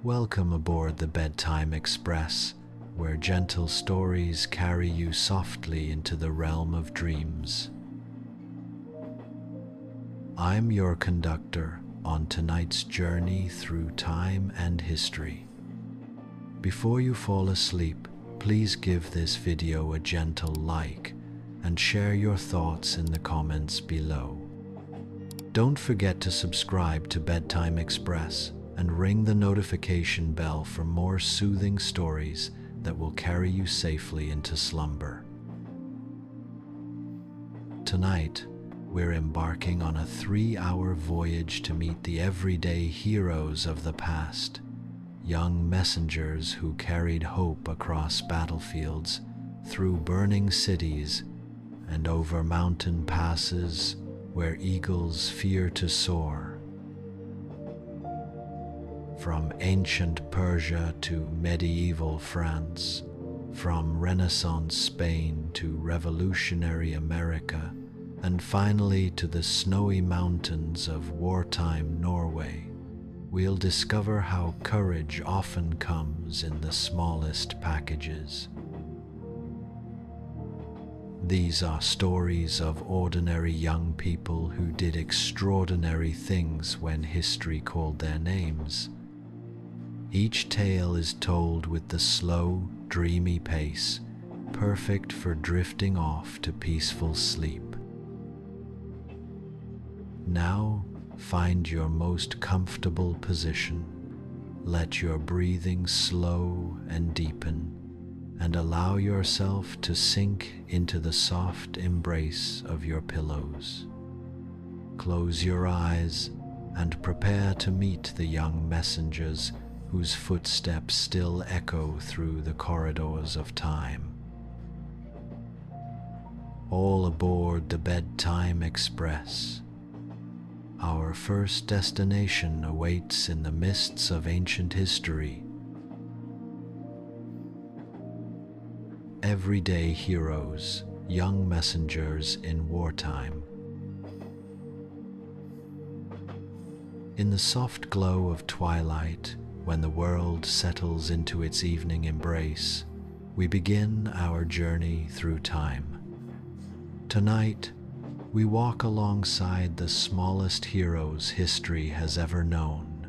Welcome aboard the Bedtime Express, where gentle stories carry you softly into the realm of dreams. I'm your conductor on tonight's journey through time and history. Before you fall asleep, please give this video a gentle like and share your thoughts in the comments below. Don't forget to subscribe to Bedtime Express and ring the notification bell for more soothing stories that will carry you safely into slumber. Tonight, we're embarking on a 3-hour voyage to meet the everyday heroes of the past, young messengers who carried hope across battlefields, through burning cities, and over mountain passes where eagles fear to soar. From ancient Persia to medieval France, from Renaissance Spain to revolutionary America, and finally to the snowy mountains of wartime Norway, we'll discover how courage often comes in the smallest packages. These are stories of ordinary young people who did extraordinary things when history called their names. Each tale is told with the slow, dreamy pace, perfect for drifting off to peaceful sleep. Now, find your most comfortable position. Let your breathing slow and deepen, and allow yourself to sink into the soft embrace of your pillows. Close your eyes and prepare to meet the young messengers whose footsteps still echo through the corridors of time. All aboard the Bedtime Express. Our first destination awaits in the mists of ancient history. Everyday heroes, young messengers in wartime. In the soft glow of twilight, when the world settles into its evening embrace, we begin our journey through time. Tonight, we walk alongside the smallest heroes history has ever known,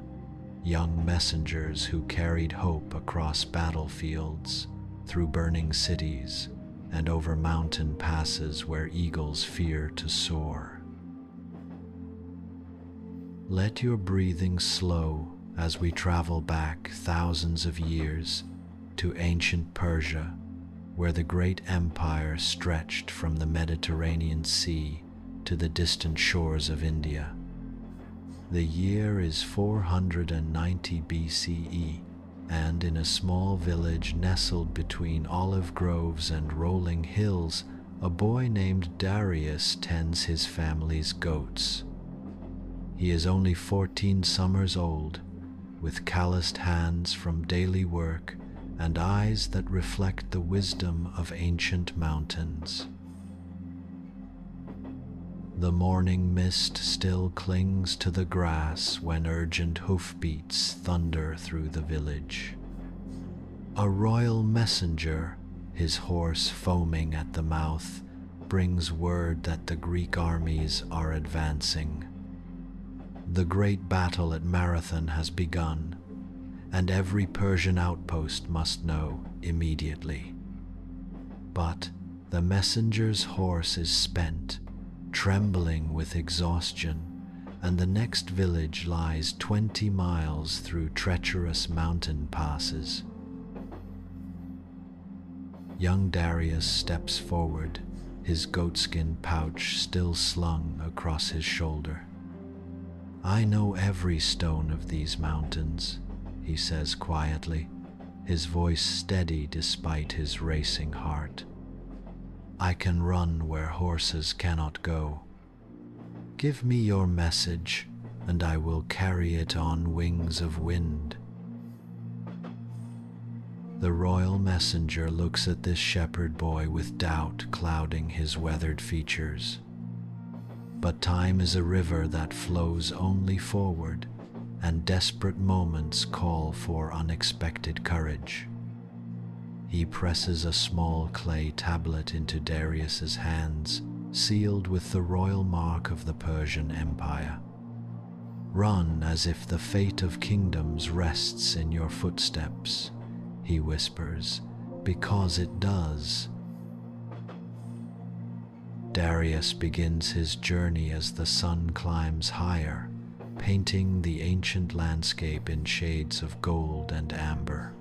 young messengers who carried hope across battlefields, through burning cities, and over mountain passes where eagles fear to soar. Let your breathing slow as we travel back thousands of years to ancient Persia, where the great empire stretched from the Mediterranean Sea to the distant shores of India. The year is 490 BCE, and in a small village nestled between olive groves and rolling hills, a boy named Darius tends his family's goats. He is only 14 summers old, with calloused hands from daily work and eyes that reflect the wisdom of ancient mountains. The morning mist still clings to the grass when urgent hoofbeats thunder through the village. A royal messenger, his horse foaming at the mouth, brings word that the Greek armies are advancing. The great battle at Marathon has begun, and every Persian outpost must know immediately. But the messenger's horse is spent, trembling with exhaustion, and the next village lies 20 miles through treacherous mountain passes. Young Darius steps forward, his goatskin pouch still slung across his shoulder. "I know every stone of these mountains," he says quietly, his voice steady despite his racing heart. "I can run where horses cannot go. Give me your message, and I will carry it on wings of wind." The royal messenger looks at this shepherd boy with doubt clouding his weathered features. But time is a river that flows only forward, and desperate moments call for unexpected courage. He presses a small clay tablet into Darius's hands, sealed with the royal mark of the Persian Empire. "Run as if the fate of kingdoms rests in your footsteps," he whispers, "because it does." Darius begins his journey as the sun climbs higher, painting the ancient landscape in shades of gold and amber.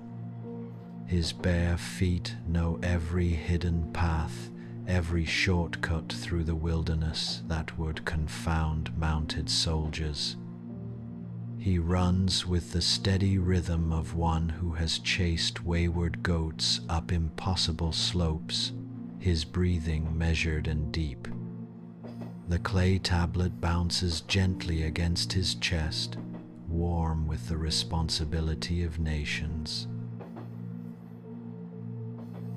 His bare feet know every hidden path, every shortcut through the wilderness that would confound mounted soldiers. He runs with the steady rhythm of one who has chased wayward goats up impossible slopes, his breathing measured and deep. The clay tablet bounces gently against his chest, warm with the responsibility of nations.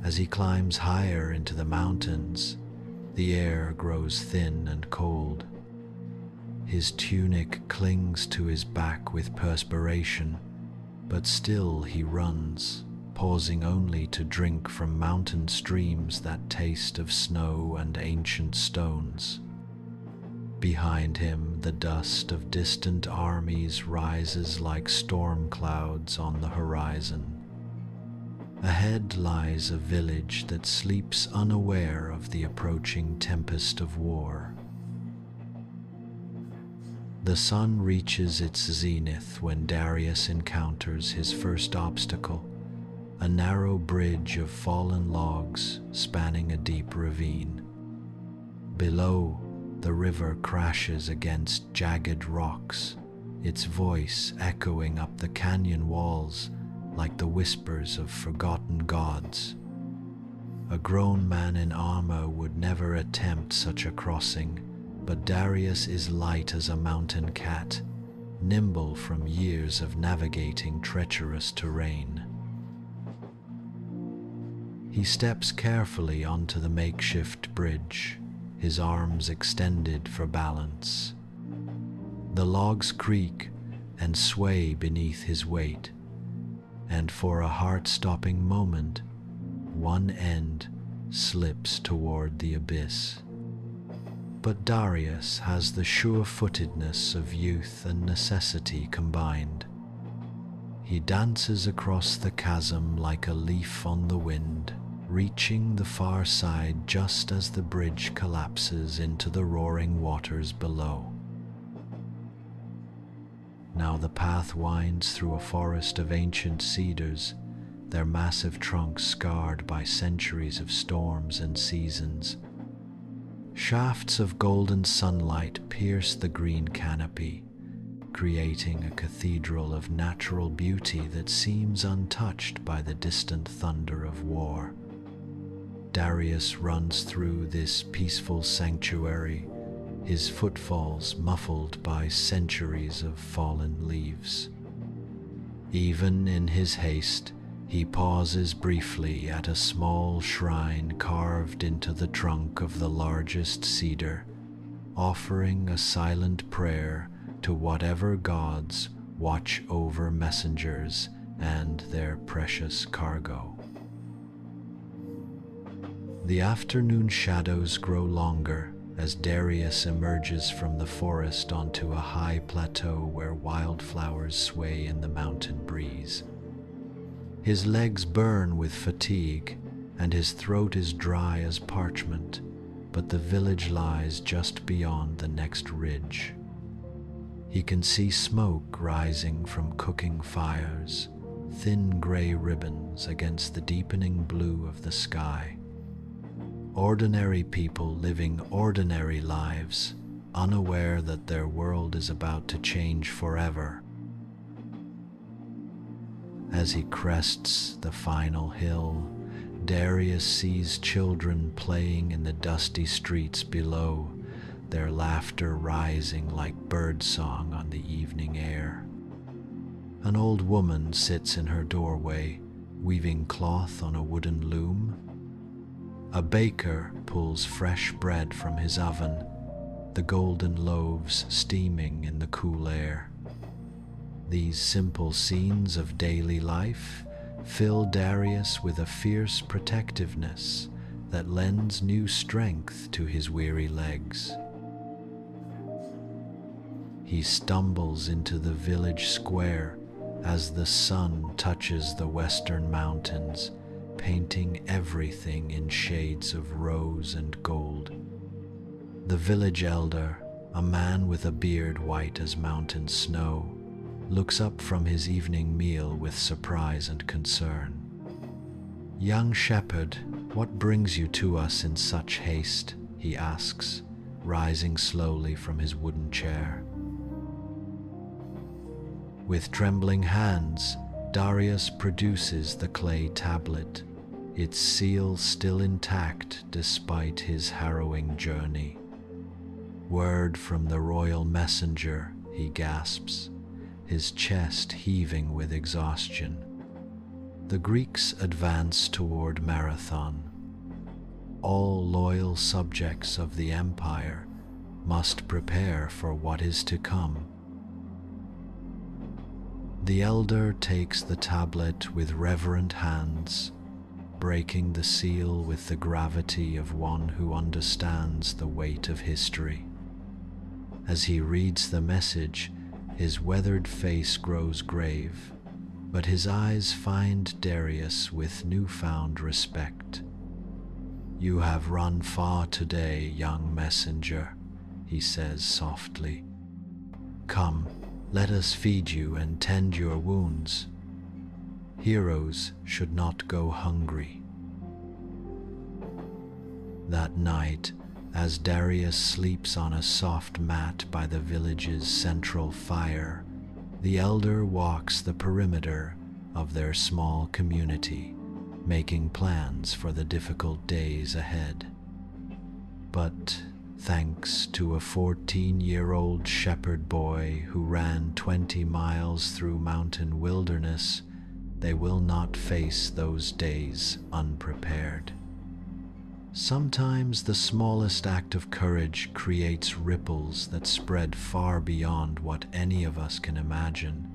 As he climbs higher into the mountains, the air grows thin and cold. His tunic clings to his back with perspiration, but still he runs, pausing only to drink from mountain streams that taste of snow and ancient stones. Behind him, the dust of distant armies rises like storm clouds on the horizon. Ahead lies a village that sleeps unaware of the approaching tempest of war. The sun reaches its zenith when Darius encounters his first obstacle, a narrow bridge of fallen logs spanning a deep ravine. Below, the river crashes against jagged rocks, its voice echoing up the canyon walls like the whispers of forgotten gods. A grown man in armor would never attempt such a crossing, but Darius is light as a mountain cat, nimble from years of navigating treacherous terrain. He steps carefully onto the makeshift bridge, his arms extended for balance. The logs creak and sway beneath his weight, and for a heart-stopping moment, one end slips toward the abyss. But Darius has the sure-footedness of youth and necessity combined. He dances across the chasm like a leaf on the wind, reaching the far side just as the bridge collapses into the roaring waters below. Now the path winds through a forest of ancient cedars, their massive trunks scarred by centuries of storms and seasons. Shafts of golden sunlight pierce the green canopy, creating a cathedral of natural beauty that seems untouched by the distant thunder of war. Darius runs through this peaceful sanctuary, his footfalls muffled by centuries of fallen leaves. Even in his haste, he pauses briefly at a small shrine carved into the trunk of the largest cedar, offering a silent prayer to whatever gods watch over messengers and their precious cargo. The afternoon shadows grow longer as Darius emerges from the forest onto a high plateau where wildflowers sway in the mountain breeze. His legs burn with fatigue, and his throat is dry as parchment, but the village lies just beyond the next ridge. He can see smoke rising from cooking fires, thin gray ribbons against the deepening blue of the sky. Ordinary people living ordinary lives, unaware that their world is about to change forever. As he crests the final hill, Darius sees children playing in the dusty streets below, their laughter rising like birdsong on the evening air. An old woman sits in her doorway, weaving cloth on a wooden loom. A baker pulls fresh bread from his oven, the golden loaves steaming in the cool air. These simple scenes of daily life fill Darius with a fierce protectiveness that lends new strength to his weary legs. He stumbles into the village square as the sun touches the western mountains, painting everything in shades of rose and gold. The village elder, a man with a beard white as mountain snow, looks up from his evening meal with surprise and concern. "Young shepherd, what brings you to us in such haste?" he asks, rising slowly from his wooden chair. With trembling hands, Darius produces the clay tablet, its seal still intact despite his harrowing journey. "Word from the royal messenger," he gasps, his chest heaving with exhaustion. The Greeks advance toward Marathon. All loyal subjects of the empire must prepare for what is to come. The elder takes the tablet with reverent hands, breaking the seal with the gravity of one who understands the weight of history. As he reads the message, his weathered face grows grave, but his eyes find Darius with newfound respect. "You have run far today, young messenger," he says softly. "Come, let us feed you and tend your wounds. Heroes should not go hungry." That night, as Darius sleeps on a soft mat by the village's central fire, the elder walks the perimeter of their small community, making plans for the difficult days ahead. But thanks to a 14-year-old shepherd boy who ran 20 miles through mountain wilderness, they will not face those days unprepared. Sometimes the smallest act of courage creates ripples that spread far beyond what any of us can imagine.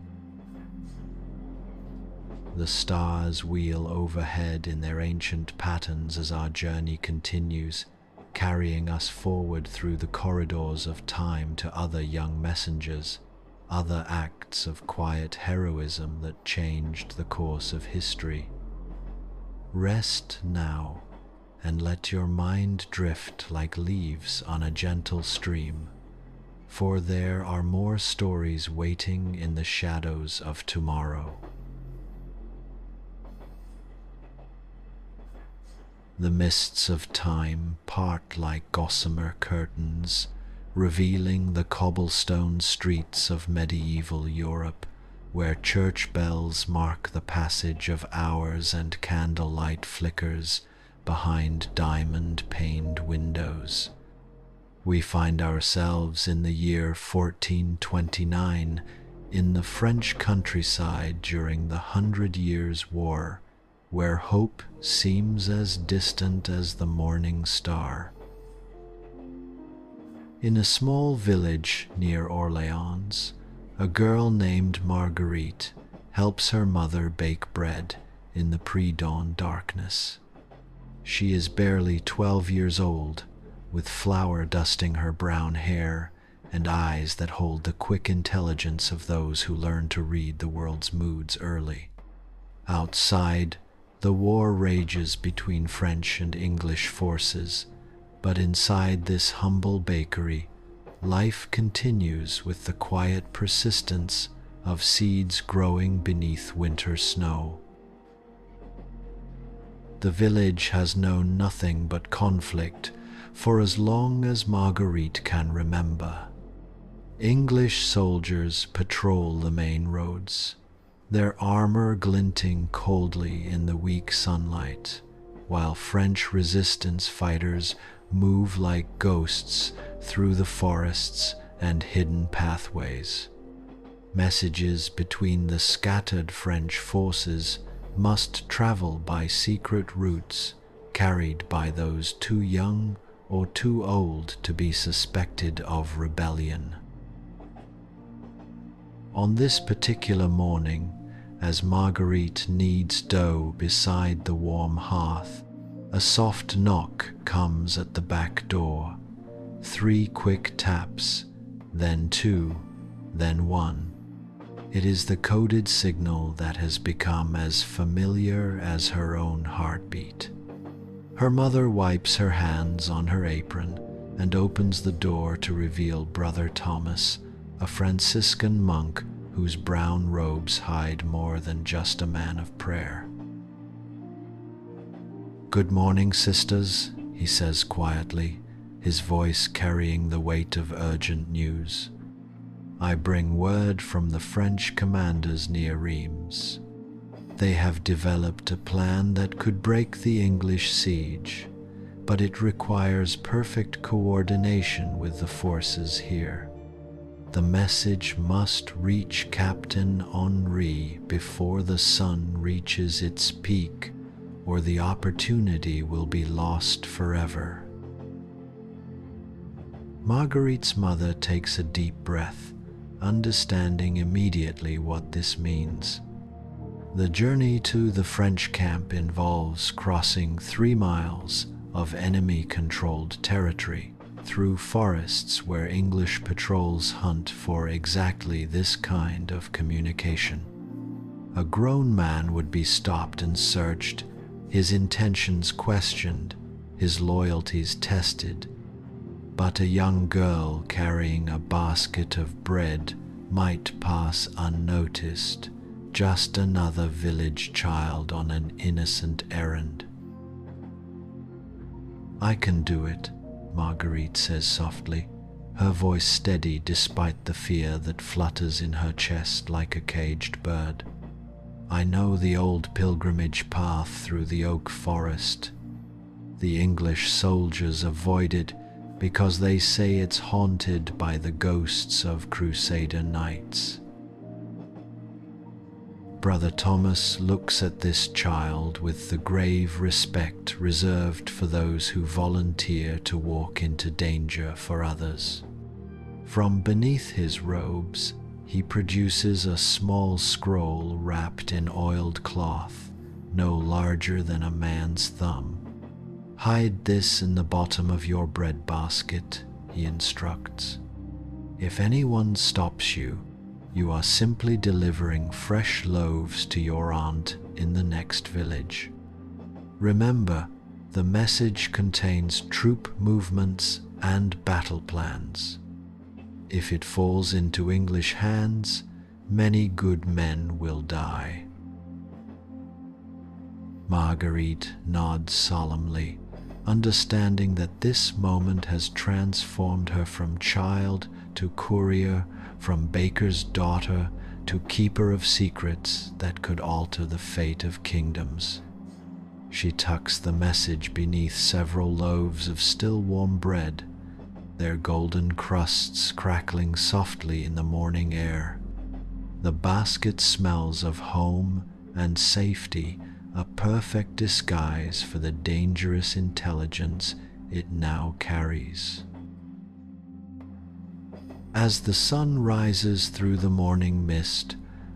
The stars wheel overhead in their ancient patterns as our journey continues, carrying us forward through the corridors of time to other young messengers, other acts of quiet heroism that changed the course of history. Rest now, and let your mind drift like leaves on a gentle stream, for there are more stories waiting in the shadows of tomorrow. The mists of time part like gossamer curtains, revealing the cobblestone streets of medieval Europe, where church bells mark the passage of hours and candlelight flickers behind diamond-paned windows. We find ourselves in the year 1429 in the French countryside during the 100 Years' War, where hope seems as distant as the morning star. In a small village near Orleans, a girl named Marguerite helps her mother bake bread in the pre-dawn darkness. She is barely 12 years old, with flour dusting her brown hair and eyes that hold the quick intelligence of those who learn to read the world's moods early. Outside, the war rages between French and English forces, but inside this humble bakery, life continues with the quiet persistence of seeds growing beneath winter snow. The village has known nothing but conflict for as long as Marguerite can remember. English soldiers patrol the main roads, their armor glinting coldly in the weak sunlight, while French resistance fighters move like ghosts through the forests and hidden pathways. Messages between the scattered French forces must travel by secret routes carried by those too young or too old to be suspected of rebellion. On this particular morning, as Marguerite kneads dough beside the warm hearth, a soft knock comes at the back door. 3 quick taps, then 2, then 1. It is the coded signal that has become as familiar as her own heartbeat. Her mother wipes her hands on her apron and opens the door to reveal Brother Thomas, a Franciscan monk whose brown robes hide more than just a man of prayer. "Good morning, sisters," he says quietly, his voice carrying the weight of urgent news. "I bring word from the French commanders near Reims. They have developed a plan that could break the English siege, but it requires perfect coordination with the forces here. The message must reach Captain Henri before the sun reaches its peak, or the opportunity will be lost forever." Marguerite's mother takes a deep breath, understanding immediately what this means. The journey to the French camp involves crossing 3 miles of enemy-controlled territory through forests where English patrols hunt for exactly this kind of communication. A grown man would be stopped and searched, his intentions questioned, his loyalties tested. But a young girl carrying a basket of bread might pass unnoticed, just another village child on an innocent errand. "I can do it," Marguerite says softly, her voice steady despite the fear that flutters in her chest like a caged bird. "I know the old pilgrimage path through the oak forest. The English soldiers avoid it because they say it's haunted by the ghosts of Crusader knights." Brother Thomas looks at this child with the grave respect reserved for those who volunteer to walk into danger for others. From beneath his robes, he produces a small scroll wrapped in oiled cloth, no larger than a man's thumb. "Hide this in the bottom of your bread basket," he instructs. "If anyone stops you, you are simply delivering fresh loaves to your aunt in the next village. Remember, the message contains troop movements and battle plans. If it falls into English hands, many good men will die." Marguerite nods solemnly, understanding that this moment has transformed her from child to courier, from baker's daughter to keeper of secrets that could alter the fate of kingdoms. She tucks the message beneath several loaves of still warm bread, their golden crusts crackling softly in the morning air. The basket smells of home and safety, a perfect disguise for the dangerous intelligence it now carries. As the sun rises through the morning mist,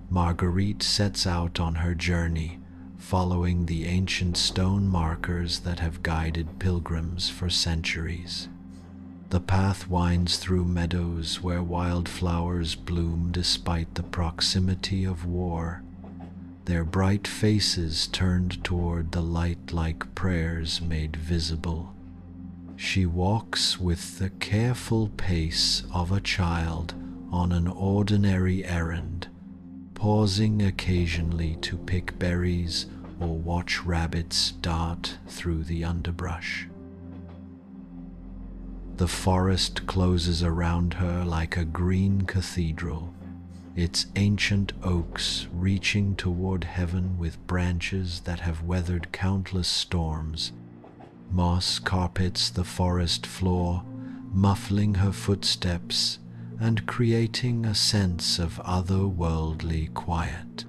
Marguerite sets out on her journey, following the ancient stone markers that have guided pilgrims for centuries. The path winds through meadows where wildflowers bloom despite the proximity of war, their bright faces turned toward the light like prayers made visible. She walks with the careful pace of a child on an ordinary errand, pausing occasionally to pick berries or watch rabbits dart through the underbrush. The forest closes around her like a green cathedral, its ancient oaks reaching toward heaven with branches that have weathered countless storms. Moss carpets the forest floor, muffling her footsteps and creating a sense of otherworldly quiet.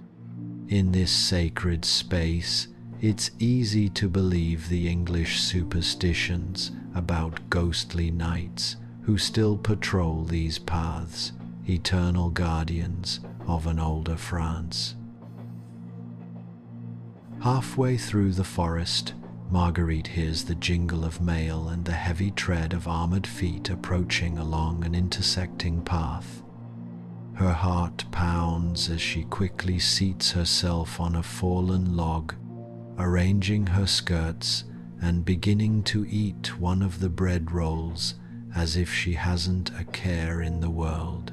In this sacred space, it's easy to believe the English superstitions about ghostly knights who still patrol these paths, eternal guardians of an older France. Halfway through the forest, Marguerite hears the jingle of mail and the heavy tread of armored feet approaching along an intersecting path. Her heart pounds as she quickly seats herself on a fallen log, arranging her skirts and beginning to eat one of the bread rolls as if she hasn't a care in the world.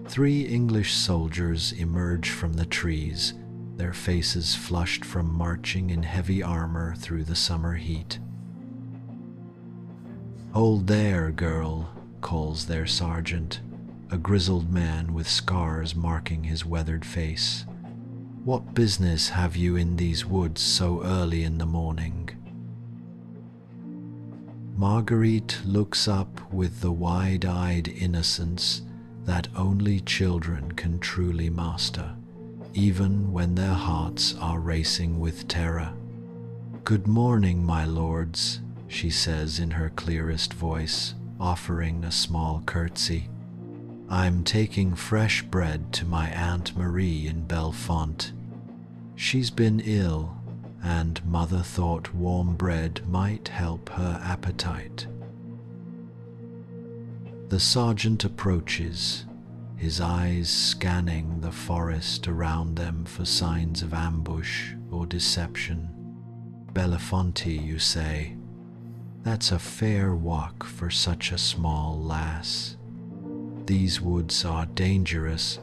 3 English soldiers emerge from the trees, their faces flushed from marching in heavy armor through the summer heat. "Hold there, girl," calls their sergeant, a grizzled man with scars marking his weathered face. "What business have you in these woods so early in the morning?" Marguerite looks up with the wide-eyed innocence that only children can truly master, even when their hearts are racing with terror. "Good morning, my lords," she says in her clearest voice, offering a small curtsy. "I'm taking fresh bread to my Aunt Marie in Belfont. She's been ill, and Mother thought warm bread might help her appetite." The sergeant approaches, his eyes scanning the forest around them for signs of ambush or deception. "Belafonte, you say? That's a fair walk for such a small lass. These woods are dangerous,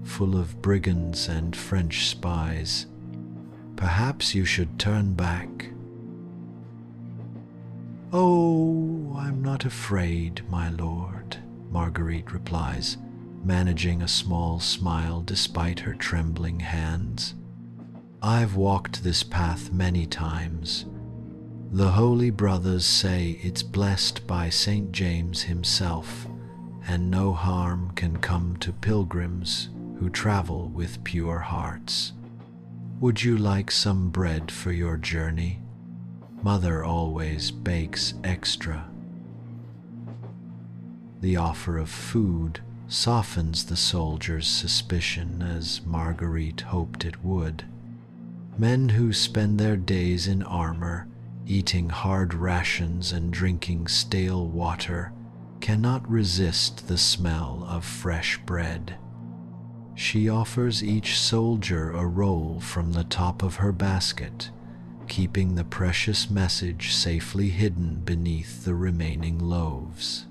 full of brigands and French spies. Perhaps you should turn back." "Oh, I'm not afraid, my lord," Marguerite replies, managing a small smile despite her trembling hands. "I've walked this path many times. The Holy Brothers say it's blessed by St. James himself, and no harm can come to pilgrims who travel with pure hearts. Would you like some bread for your journey? Mother always bakes extra." The offer of food softens the soldier's suspicion as Marguerite hoped it would. Men who spend their days in armor, eating hard rations and drinking stale water, cannot resist the smell of fresh bread. She offers each soldier a roll from the top of her basket, keeping the precious message safely hidden beneath the remaining loaves.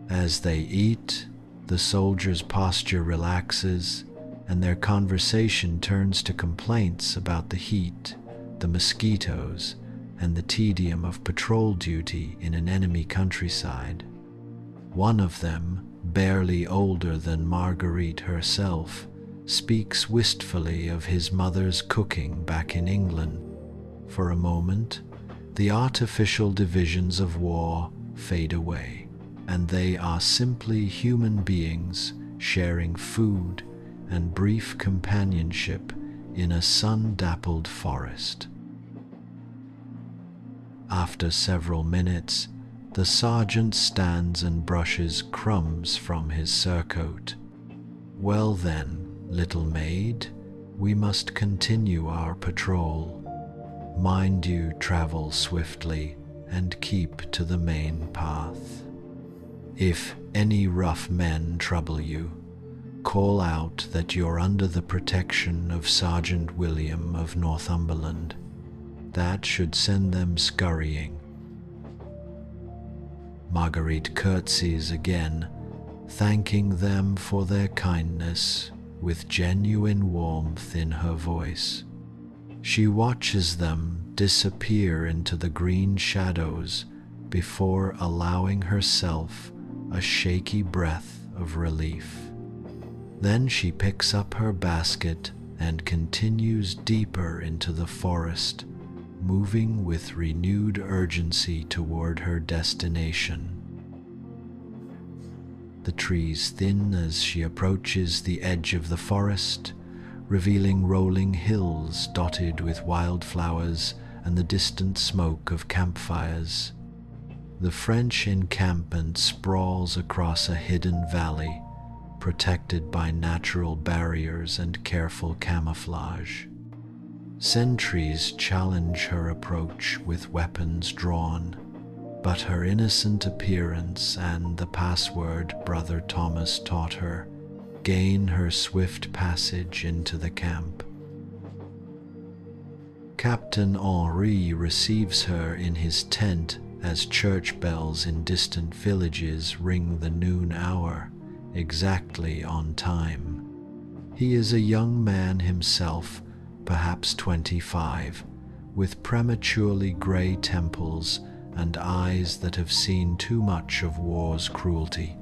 As they eat, the soldiers' posture relaxes, and their conversation turns to complaints about the heat, the mosquitoes, and the tedium of patrol duty in an enemy countryside. One of them, barely older than Marguerite herself, speaks wistfully of his mother's cooking back in England. For a moment, the artificial divisions of war fade away, and they are simply human beings sharing food and brief companionship in a sun-dappled forest. After several minutes, the sergeant stands and brushes crumbs from his surcoat. "Well then, little maid, we must continue our patrol. Mind you travel swiftly and keep to the main path. If any rough men trouble you, call out that you're under the protection of Sergeant William of Northumberland. That should send them scurrying." Marguerite curtsies again, thanking them for their kindness with genuine warmth in her voice. She watches them disappear into the green shadows before allowing herself a shaky breath of relief. Then she picks up her basket and continues deeper into the forest, moving with renewed urgency toward her destination. The trees thin as she approaches the edge of the forest, revealing rolling hills dotted with wildflowers and the distant smoke of campfires. The French encampment sprawls across a hidden valley, protected by natural barriers and careful camouflage. Sentries challenge her approach with weapons drawn, but her innocent appearance and the password Brother Thomas taught her gain her swift passage into the camp. Captain Henri receives her in his tent as church bells in distant villages ring the noon hour, exactly on time. He is a young man himself, perhaps 25, with prematurely grey temples and eyes that have seen too much of war's cruelty.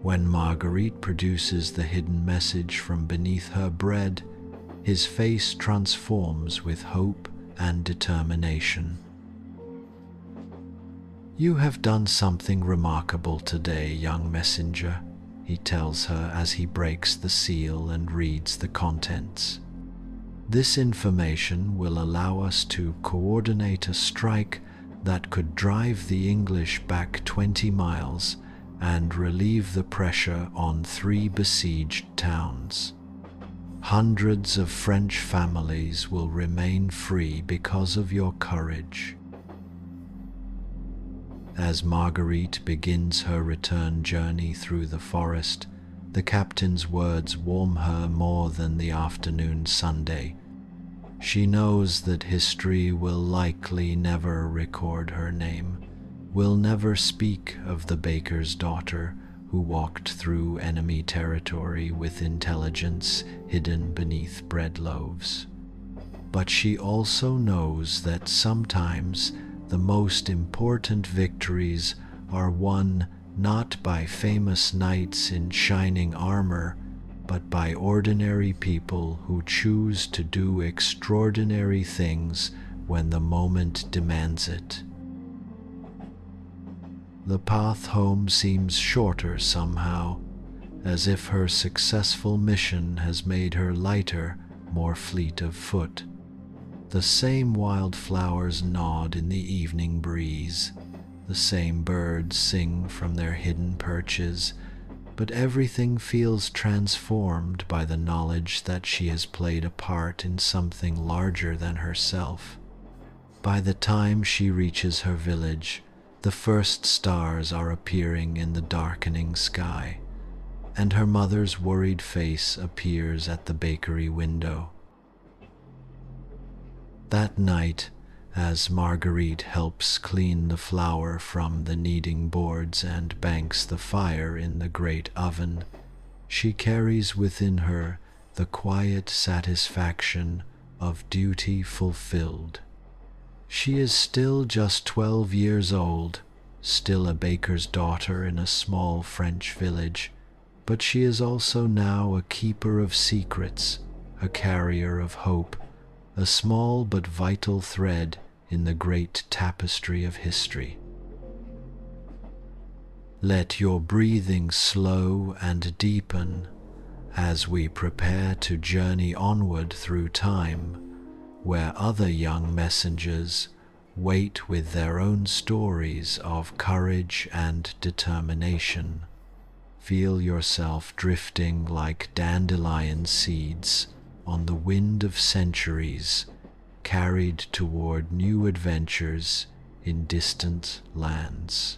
When Marguerite produces the hidden message from beneath her bread, his face transforms with hope and determination. "You have done something remarkable today, young messenger," he tells her as he breaks the seal and reads the contents. "This information will allow us to coordinate a strike that could drive the English back 20 miles and relieve the pressure on 3 besieged towns. Hundreds of French families will remain free because of your courage." As Marguerite begins her return journey through the forest, the captain's words warm her more than the afternoon sundae. She knows that history will likely never record her name, will never speak of the baker's daughter who walked through enemy territory with intelligence hidden beneath bread loaves. But she also knows that sometimes the most important victories are won not by famous knights in shining armor, but by ordinary people who choose to do extraordinary things when the moment demands it. The path home seems shorter somehow, as if her successful mission has made her lighter, more fleet of foot. The same wildflowers nod in the evening breeze, the same birds sing from their hidden perches, but everything feels transformed by the knowledge that she has played a part in something larger than herself. By the time she reaches her village, the first stars are appearing in the darkening sky, and her mother's worried face appears at the bakery window. That night, as Marguerite helps clean the flour from the kneading boards and banks the fire in the great oven, she carries within her the quiet satisfaction of duty fulfilled. She is still just 12 years old, still a baker's daughter in a small French village, but she is also now a keeper of secrets, a carrier of hope, a small but vital thread in the great tapestry of history. Let your breathing slow and deepen as we prepare to journey onward through time, where other young messengers wait with their own stories of courage and determination. Feel yourself drifting like dandelion seeds on the wind of centuries, carried toward new adventures in distant lands.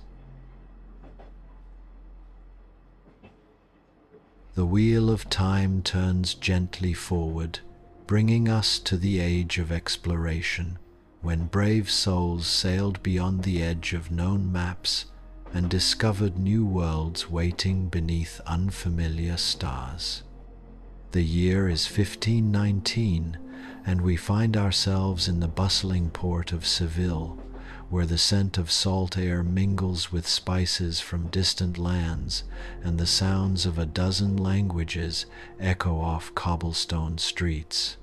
The wheel of time turns gently forward, bringing us to the age of exploration, when brave souls sailed beyond the edge of known maps and discovered new worlds waiting beneath unfamiliar stars. The year is 1519, and we find ourselves in the bustling port of Seville, where the scent of salt air mingles with spices from distant lands, and the sounds of a dozen languages echo off cobblestone streets.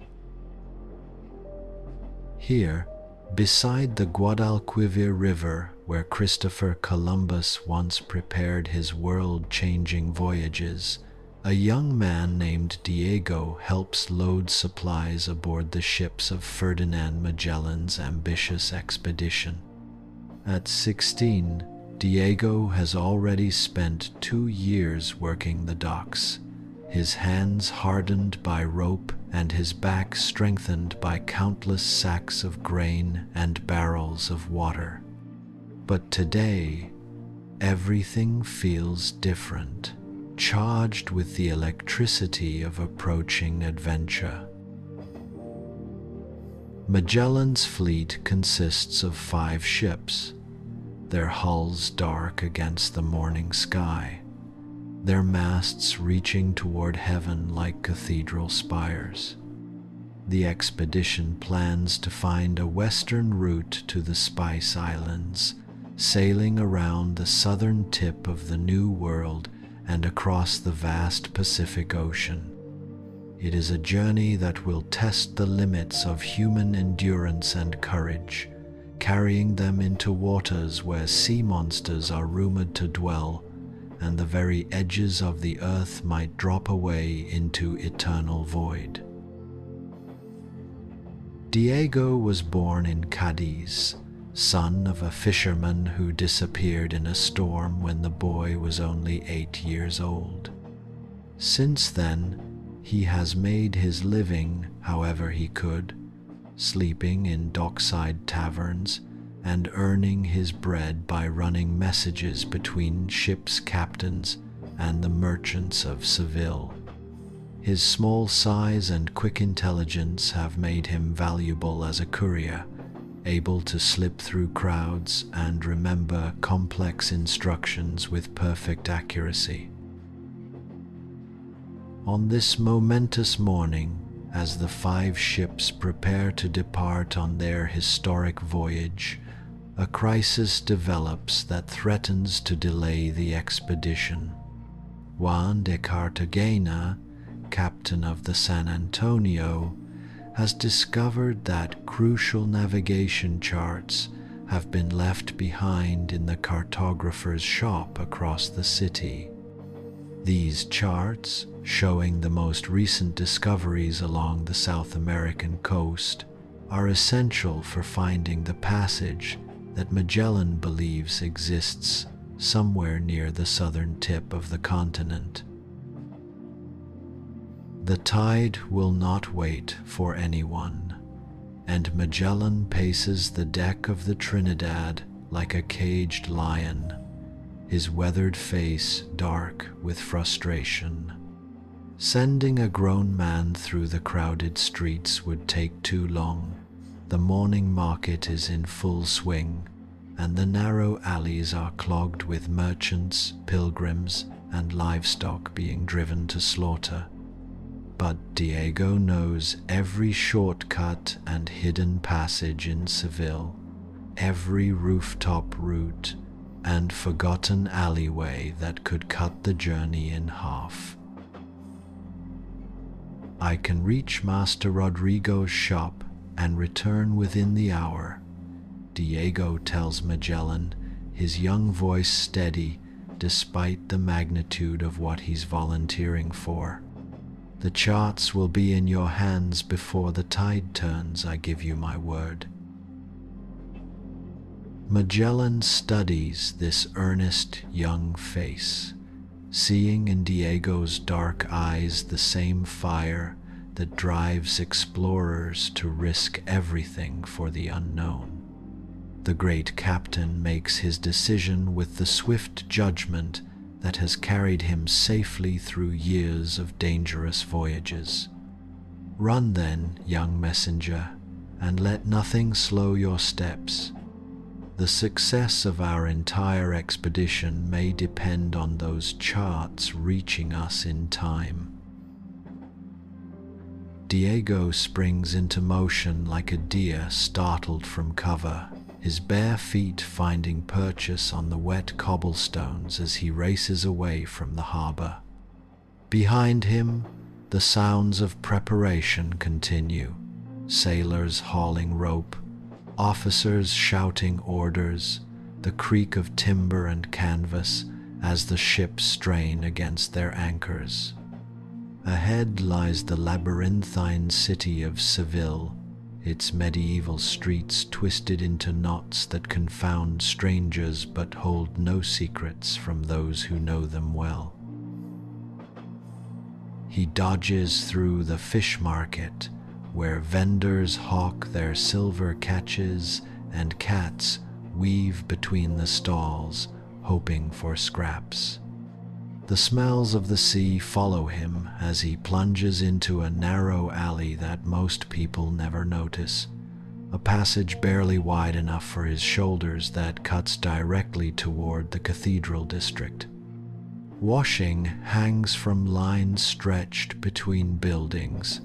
Here, beside the Guadalquivir River, where Christopher Columbus once prepared his world-changing voyages, a young man named Diego helps load supplies aboard the ships of Ferdinand Magellan's ambitious expedition. At 16, Diego has already spent 2 years working the docks, his hands hardened by rope and his back strengthened by countless sacks of grain and barrels of water. But today, everything feels different, charged with the electricity of approaching adventure. Magellan's fleet consists of 5 ships, their hulls dark against the morning sky, their masts reaching toward heaven like cathedral spires. The expedition plans to find a western route to the Spice Islands, sailing around the southern tip of the New World and across the vast Pacific Ocean. It is a journey that will test the limits of human endurance and courage, carrying them into waters where sea monsters are rumored to dwell, and the very edges of the earth might drop away into eternal void. Diego was born in Cadiz, son of a fisherman who disappeared in a storm when the boy was only 8 years old. Since then, he has made his living however he could, sleeping in dockside taverns and earning his bread by running messages between ships' captains and the merchants of Seville. His small size and quick intelligence have made him valuable as a courier, able to slip through crowds and remember complex instructions with perfect accuracy. On this momentous morning, as the 5 ships prepare to depart on their historic voyage, a crisis develops that threatens to delay the expedition. Juan de Cartagena, captain of the San Antonio, has discovered that crucial navigation charts have been left behind in the cartographer's shop across the city. These charts, showing the most recent discoveries along the South American coast, are essential for finding the passage that Magellan believes exists somewhere near the southern tip of the continent. The tide will not wait for anyone, and Magellan paces the deck of the Trinidad like a caged lion, his weathered face dark with frustration. Sending a grown man through the crowded streets would take too long. The morning market is in full swing, and the narrow alleys are clogged with merchants, pilgrims, and livestock being driven to slaughter. But Diego knows every shortcut and hidden passage in Seville, every rooftop route, and forgotten alleyway that could cut the journey in half. I can reach Master Rodrigo's shop and return within the hour, Diego tells Magellan, his young voice steady despite the magnitude of what he's volunteering for. The charts will be in your hands before the tide turns, I give you my word. Magellan studies this earnest young face, seeing in Diego's dark eyes the same fire that drives explorers to risk everything for the unknown. The great captain makes his decision with the swift judgment that has carried him safely through years of dangerous voyages. Run then, young messenger, and let nothing slow your steps. The success of our entire expedition may depend on those charts reaching us in time. Diego springs into motion like a deer startled from cover, his bare feet finding purchase on the wet cobblestones as he races away from the harbor. Behind him, the sounds of preparation continue, sailors hauling rope, officers shouting orders, the creak of timber and canvas as the ships strain against their anchors. Ahead lies the labyrinthine city of Seville, its medieval streets twisted into knots that confound strangers but hold no secrets from those who know them well. He dodges through the fish market, where vendors hawk their silver catches and cats weave between the stalls, hoping for scraps. The smells of the sea follow him as he plunges into a narrow alley that most people never notice, a passage barely wide enough for his shoulders that cuts directly toward the cathedral district. Washing hangs from lines stretched between buildings,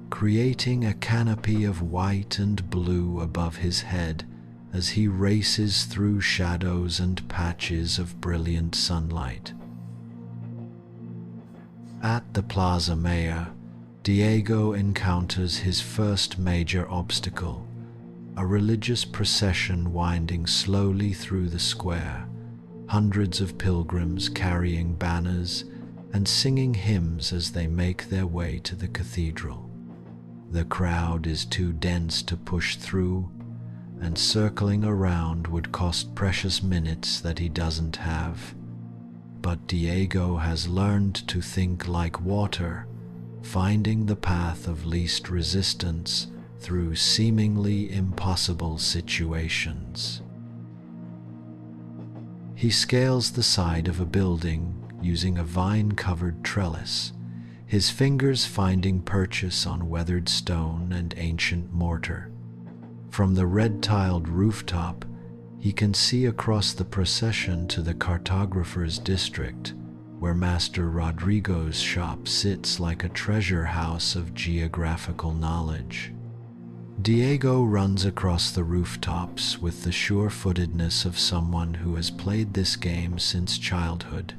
creating a canopy of white and blue above his head as he races through shadows and patches of brilliant sunlight. At the Plaza Mayor, Diego encounters his first major obstacle, a religious procession winding slowly through the square, hundreds of pilgrims carrying banners and singing hymns as they make their way to the cathedral. The crowd is too dense to push through, and circling around would cost precious minutes that he doesn't have. But Diego has learned to think like water, finding the path of least resistance through seemingly impossible situations. He scales the side of a building using a vine-covered trellis, his fingers finding purchase on weathered stone and ancient mortar. From the red-tiled rooftop, he can see across the procession to the cartographer's district, where Master Rodrigo's shop sits like a treasure house of geographical knowledge. Diego runs across the rooftops with the sure-footedness of someone who has played this game since childhood,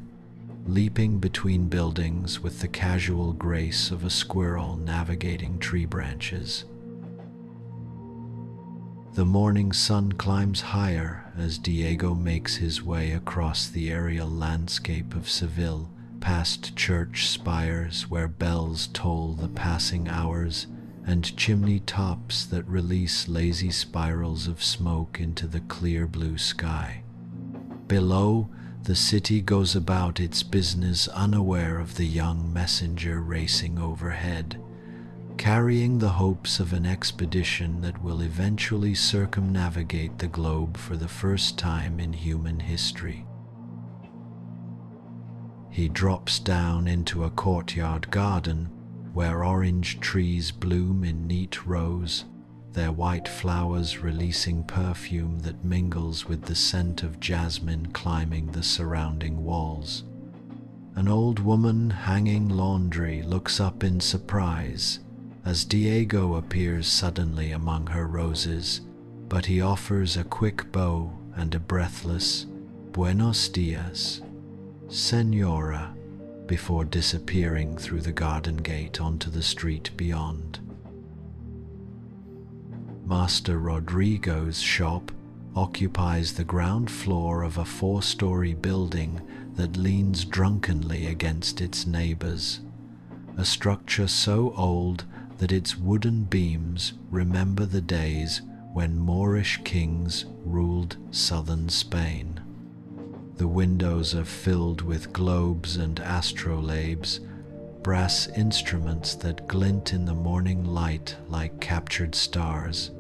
leaping between buildings with the casual grace of a squirrel navigating tree branches. The morning sun climbs higher as Diego makes his way across the aerial landscape of Seville, past church spires where bells toll the passing hours, and chimney tops that release lazy spirals of smoke into the clear blue sky. Below, the city goes about its business unaware of the young messenger racing overhead, carrying the hopes of an expedition that will eventually circumnavigate the globe for the first time in human history. He drops down into a courtyard garden where orange trees bloom in neat rows, their white flowers releasing perfume that mingles with the scent of jasmine climbing the surrounding walls. An old woman hanging laundry looks up in surprise as Diego appears suddenly among her roses, but he offers a quick bow and a breathless "Buenos dias, Senora," before disappearing through the garden gate onto the street beyond. Master Rodrigo's shop occupies the ground floor of a 4-story building that leans drunkenly against its neighbors, a structure so old that its wooden beams remember the days when Moorish kings ruled southern Spain. The windows are filled with globes and astrolabes, brass instruments that glint in the morning light like captured stars.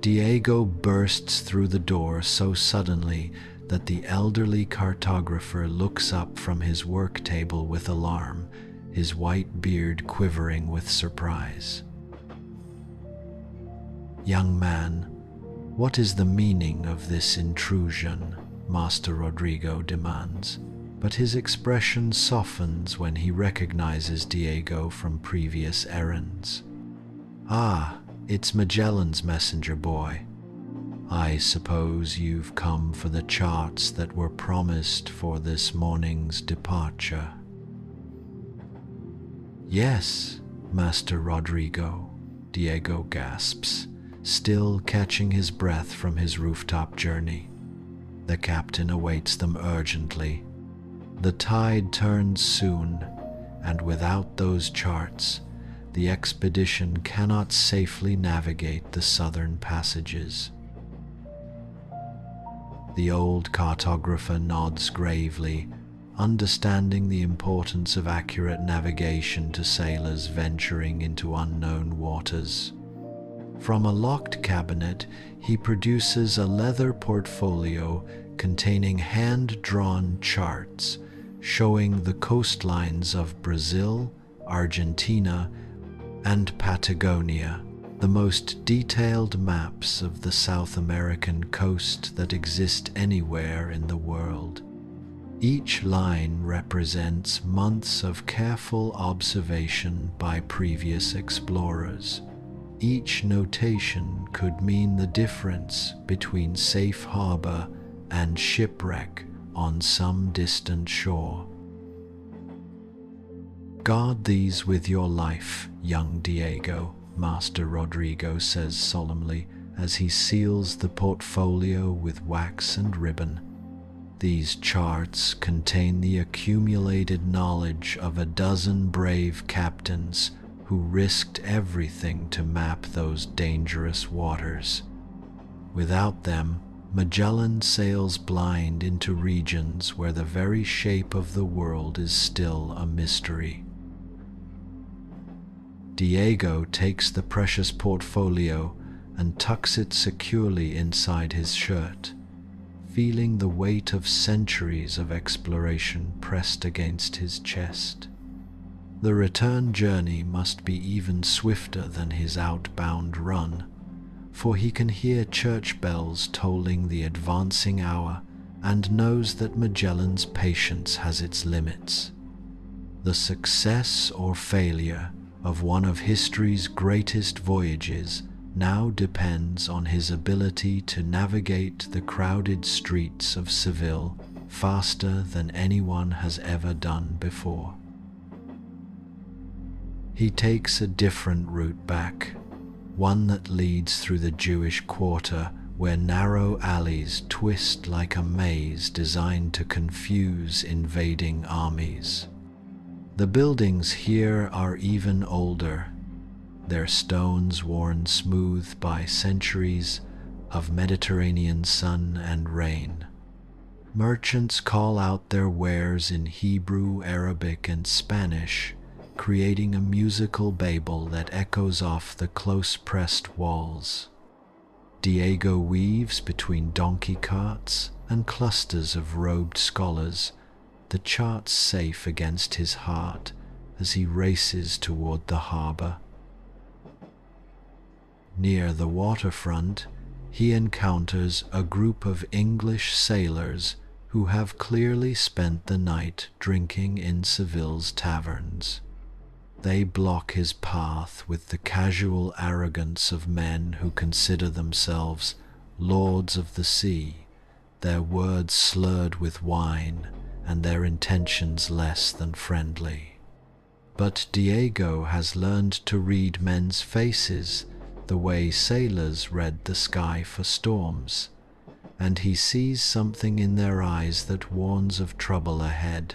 Diego bursts through the door so suddenly that the elderly cartographer looks up from his work table with alarm, his white beard quivering with surprise. "Young man, what is the meaning of this intrusion?" Master Rodrigo demands, but his expression softens when he recognizes Diego from previous errands. "Ah, it's Magellan's messenger boy. I suppose you've come for the charts that were promised for this morning's departure." "Yes, Master Rodrigo," Diego gasps, still catching his breath from his rooftop journey. The captain awaits them urgently. The tide turns soon, and without those charts, the expedition cannot safely navigate the southern passages. The old cartographer nods gravely, understanding the importance of accurate navigation to sailors venturing into unknown waters. From a locked cabinet, he produces a leather portfolio containing hand-drawn charts showing the coastlines of Brazil, Argentina, and Patagonia, the most detailed maps of the South American coast that exist anywhere in the world. Each line represents months of careful observation by previous explorers. Each notation could mean the difference between safe harbor and shipwreck on some distant shore. "Guard these with your life, young Diego," Master Rodrigo says solemnly as he seals the portfolio with wax and ribbon. "These charts contain the accumulated knowledge of a dozen brave captains who risked everything to map those dangerous waters. Without them, Magellan sails blind into regions where the very shape of the world is still a mystery." Diego takes the precious portfolio and tucks it securely inside his shirt, feeling the weight of centuries of exploration pressed against his chest. The return journey must be even swifter than his outbound run, for he can hear church bells tolling the advancing hour and knows that Magellan's patience has its limits. The success or failure of one of history's greatest voyages now depends on his ability to navigate the crowded streets of Seville faster than anyone has ever done before. He takes a different route back, one that leads through the Jewish quarter where narrow alleys twist like a maze designed to confuse invading armies. The buildings here are even older, their stones worn smooth by centuries of Mediterranean sun and rain. Merchants call out their wares in Hebrew, Arabic, and Spanish, creating a musical babel that echoes off the close-pressed walls. Diego weaves between donkey carts and clusters of robed scholars, the charts safe against his heart as he races toward the harbor. Near the waterfront, he encounters a group of English sailors who have clearly spent the night drinking in Seville's taverns. They block his path with the casual arrogance of men who consider themselves lords of the sea, their words slurred with wine and their intentions less than friendly. But Diego has learned to read men's faces the way sailors read the sky for storms, and he sees something in their eyes that warns of trouble ahead.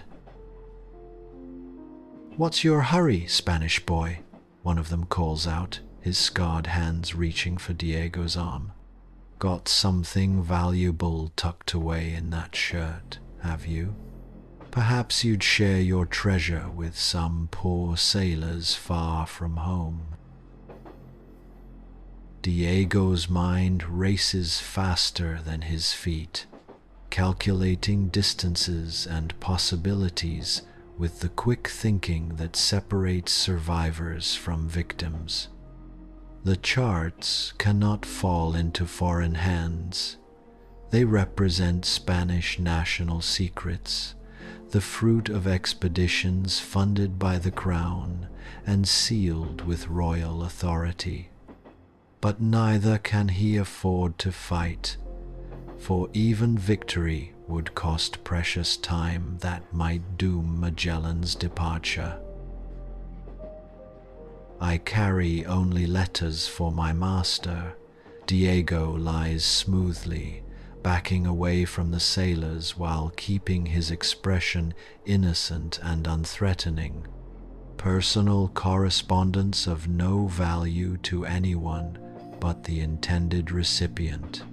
"What's your hurry, Spanish boy?" one of them calls out, his scarred hands reaching for Diego's arm. "Got something valuable tucked away in that shirt, have you? Perhaps you'd share your treasure with some poor sailors far from home." Diego's mind races faster than his feet, calculating distances and possibilities with the quick thinking that separates survivors from victims. The charts cannot fall into foreign hands. They represent Spanish national secrets, the fruit of expeditions funded by the crown and sealed with royal authority. But neither can he afford to fight, for even victory would cost precious time that might doom Magellan's departure. "I carry only letters for my master." Diego lies smoothly, backing away from the sailors while keeping his expression innocent and unthreatening. Personal correspondence of no value to anyone but the intended recipient.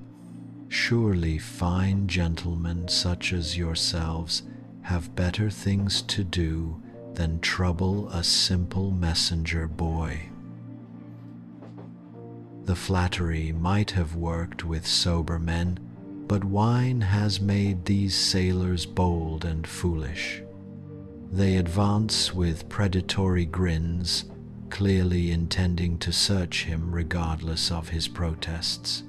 Surely fine gentlemen such as yourselves have better things to do than trouble a simple messenger boy. The flattery might have worked with sober men, but wine has made these sailors bold and foolish. They advance with predatory grins, clearly intending to search him regardless of his protests.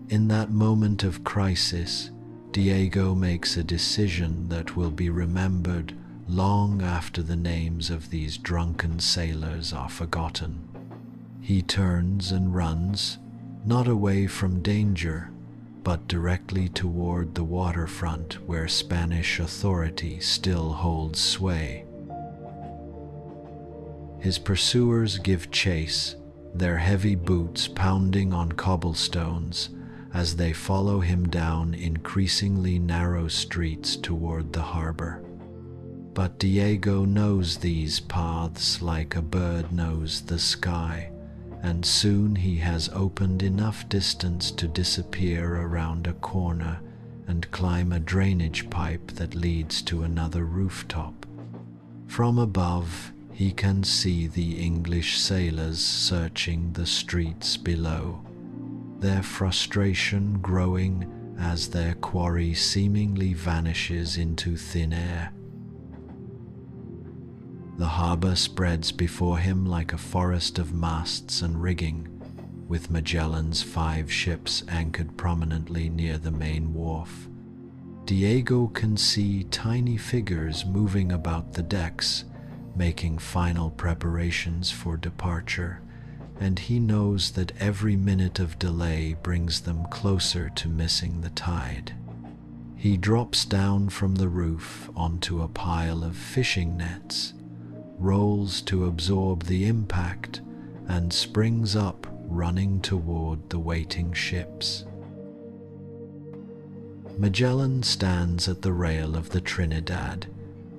In that moment of crisis, Diego makes a decision that will be remembered long after the names of these drunken sailors are forgotten. He turns and runs, not away from danger, but directly toward the waterfront where Spanish authority still holds sway. His pursuers give chase, their heavy boots pounding on cobblestones as they follow him down increasingly narrow streets toward the harbor. But Diego knows these paths like a bird knows the sky, and soon he has opened enough distance to disappear around a corner and climb a drainage pipe that leads to another rooftop. From above, he can see the English sailors searching the streets below, their frustration growing as their quarry seemingly vanishes into thin air. The harbor spreads before him like a forest of masts and rigging, with Magellan's 5 ships anchored prominently near the main wharf. Diego can see tiny figures moving about the decks, making final preparations for departure, and he knows that every minute of delay brings them closer to missing the tide. He drops down from the roof onto a pile of fishing nets, rolls to absorb the impact, and springs up, running toward the waiting ships. Magellan stands at the rail of the Trinidad,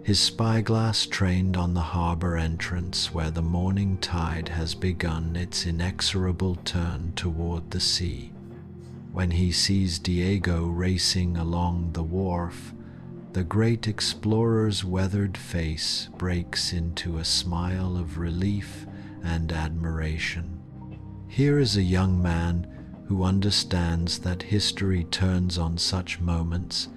his spyglass trained on the harbor entrance where the morning tide has begun its inexorable turn toward the sea. When he sees Diego racing along the wharf, the great explorer's weathered face breaks into a smile of relief and admiration. Here is a young man who understands that history turns on such moments,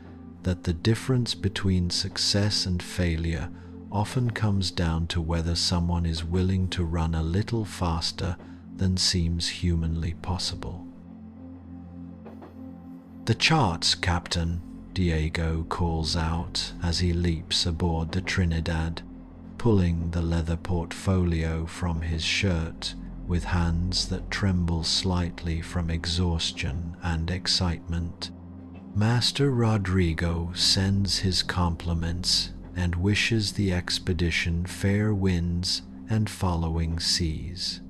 that the difference between success and failure often comes down to whether someone is willing to run a little faster than seems humanly possible. "The charts, Captain," Diego calls out as he leaps aboard the Trinidad, pulling the leather portfolio from his shirt with hands that tremble slightly from exhaustion and excitement. Master Rodrigo sends his compliments and wishes the expedition fair winds and following seas.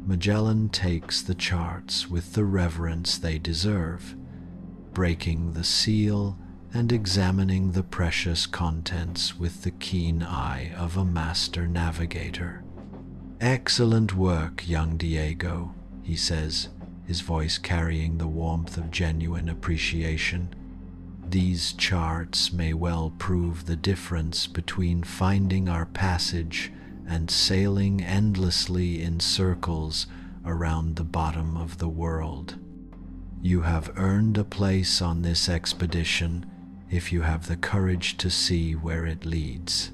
Magellan takes the charts with the reverence they deserve, breaking the seal and examining the precious contents with the keen eye of a master navigator. "Excellent work, young Diego," he says, his voice carrying the warmth of genuine appreciation. "These charts may well prove the difference between finding our passage and sailing endlessly in circles around the bottom of the world. You have earned a place on this expedition if you have the courage to see where it leads."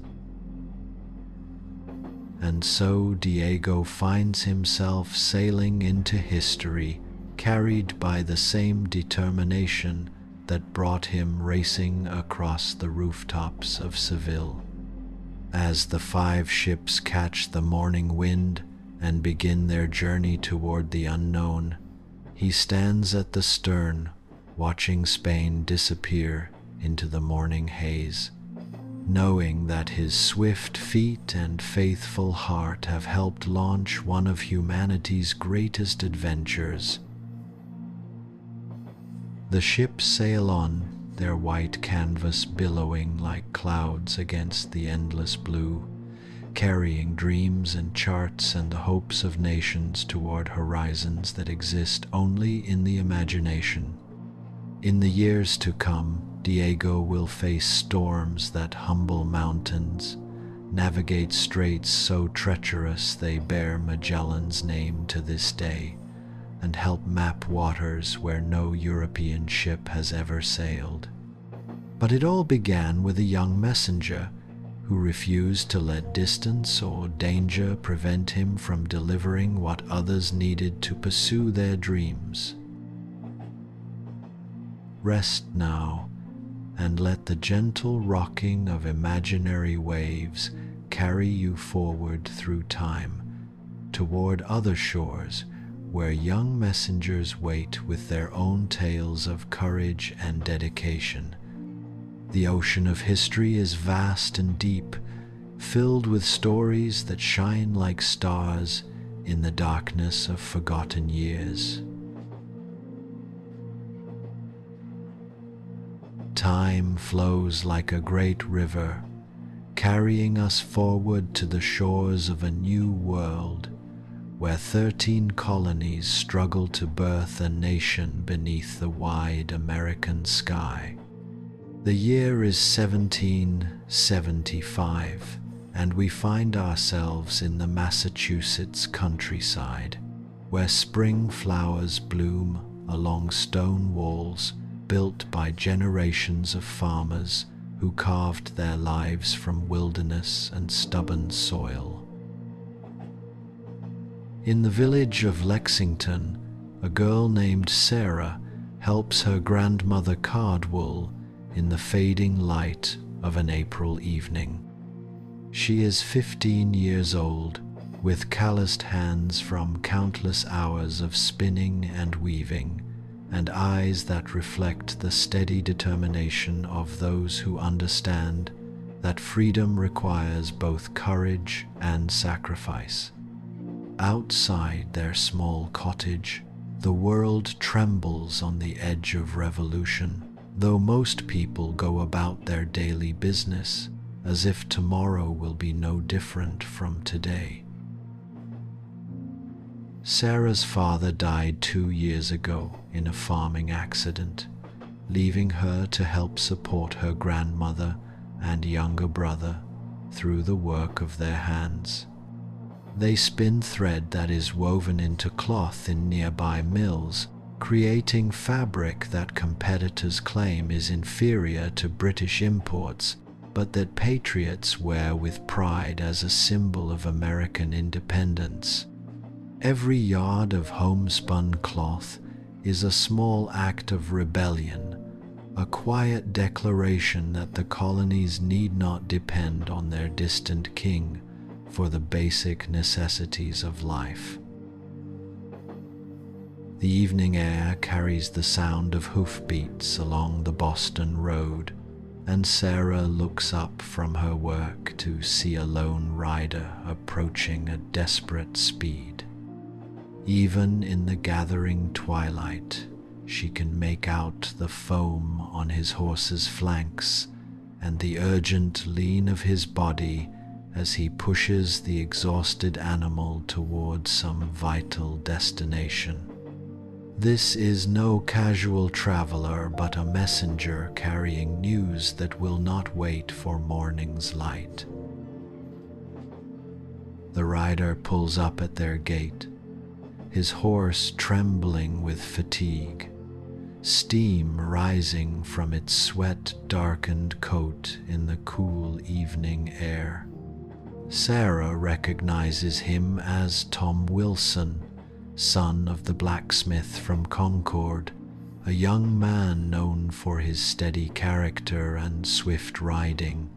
And so Diego finds himself sailing into history, carried by the same determination that brought him racing across the rooftops of Seville. As the 5 ships catch the morning wind and begin their journey toward the unknown, he stands at the stern, watching Spain disappear into the morning haze, knowing that his swift feet and faithful heart have helped launch one of humanity's greatest adventures. The ships sail on, their white canvas billowing like clouds against the endless blue, carrying dreams and charts and the hopes of nations toward horizons that exist only in the imagination. In the years to come, Diego will face storms that humble mountains, navigate straits so treacherous they bear Magellan's name to this day, and help map waters where no European ship has ever sailed. But it all began with a young messenger who refused to let distance or danger prevent him from delivering what others needed to pursue their dreams. Rest now, and let the gentle rocking of imaginary waves carry you forward through time, toward other shores where young messengers wait with their own tales of courage and dedication. The ocean of history is vast and deep, filled with stories that shine like stars in the darkness of forgotten years. Time flows like a great river, carrying us forward to the shores of a new world, where 13 colonies struggle to birth a nation beneath the wide American sky. The year is 1775, and we find ourselves in the Massachusetts countryside, where spring flowers bloom along stone walls built by generations of farmers who carved their lives from wilderness and stubborn soil. In the village of Lexington, a girl named Sarah helps her grandmother card wool in the fading light of an April evening. She is 15 years old, with calloused hands from countless hours of spinning and weaving, and eyes that reflect the steady determination of those who understand that freedom requires both courage and sacrifice. Outside their small cottage, the world trembles on the edge of revolution, though most people go about their daily business as if tomorrow will be no different from today. Sarah's father died 2 years ago in a farming accident, leaving her to help support her grandmother and younger brother through the work of their hands. They spin thread that is woven into cloth in nearby mills, creating fabric that competitors claim is inferior to British imports, but that patriots wear with pride as a symbol of American independence. Every yard of homespun cloth is a small act of rebellion, a quiet declaration that the colonies need not depend on their distant king for the basic necessities of life. The evening air carries the sound of hoofbeats along the Boston Road, and Sarah looks up from her work to see a lone rider approaching at desperate speed. Even in the gathering twilight, she can make out the foam on his horse's flanks and the urgent lean of his body as he pushes the exhausted animal toward some vital destination. This is no casual traveler, but a messenger carrying news that will not wait for morning's light. The rider pulls up at their gate, his horse trembling with fatigue, steam rising from its sweat-darkened coat in the cool evening air. Sarah recognizes him as Tom Wilson, son of the blacksmith from Concord, a young man known for his steady character and swift riding.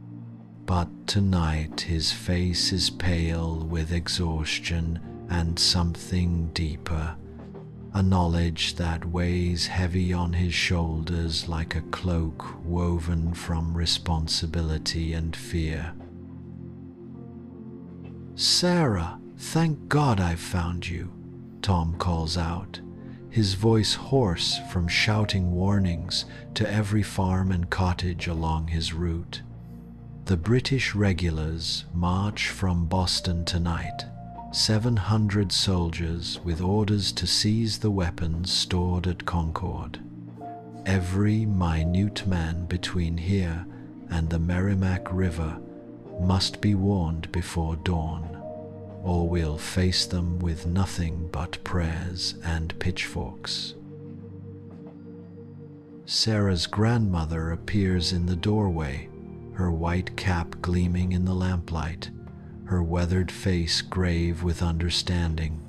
But tonight his face is pale with exhaustion and something deeper, a knowledge that weighs heavy on his shoulders like a cloak woven from responsibility and fear. "Sarah, thank God I've found you," Tom calls out, his voice hoarse from shouting warnings to every farm and cottage along his route. The British regulars march from Boston tonight, 700 soldiers with orders to seize the weapons stored at Concord. Every minute man between here and the Merrimack River must be warned before dawn, or we'll face them with nothing but prayers and pitchforks. Sarah's grandmother appears in the doorway, her white cap gleaming in the lamplight, her weathered face grave with understanding.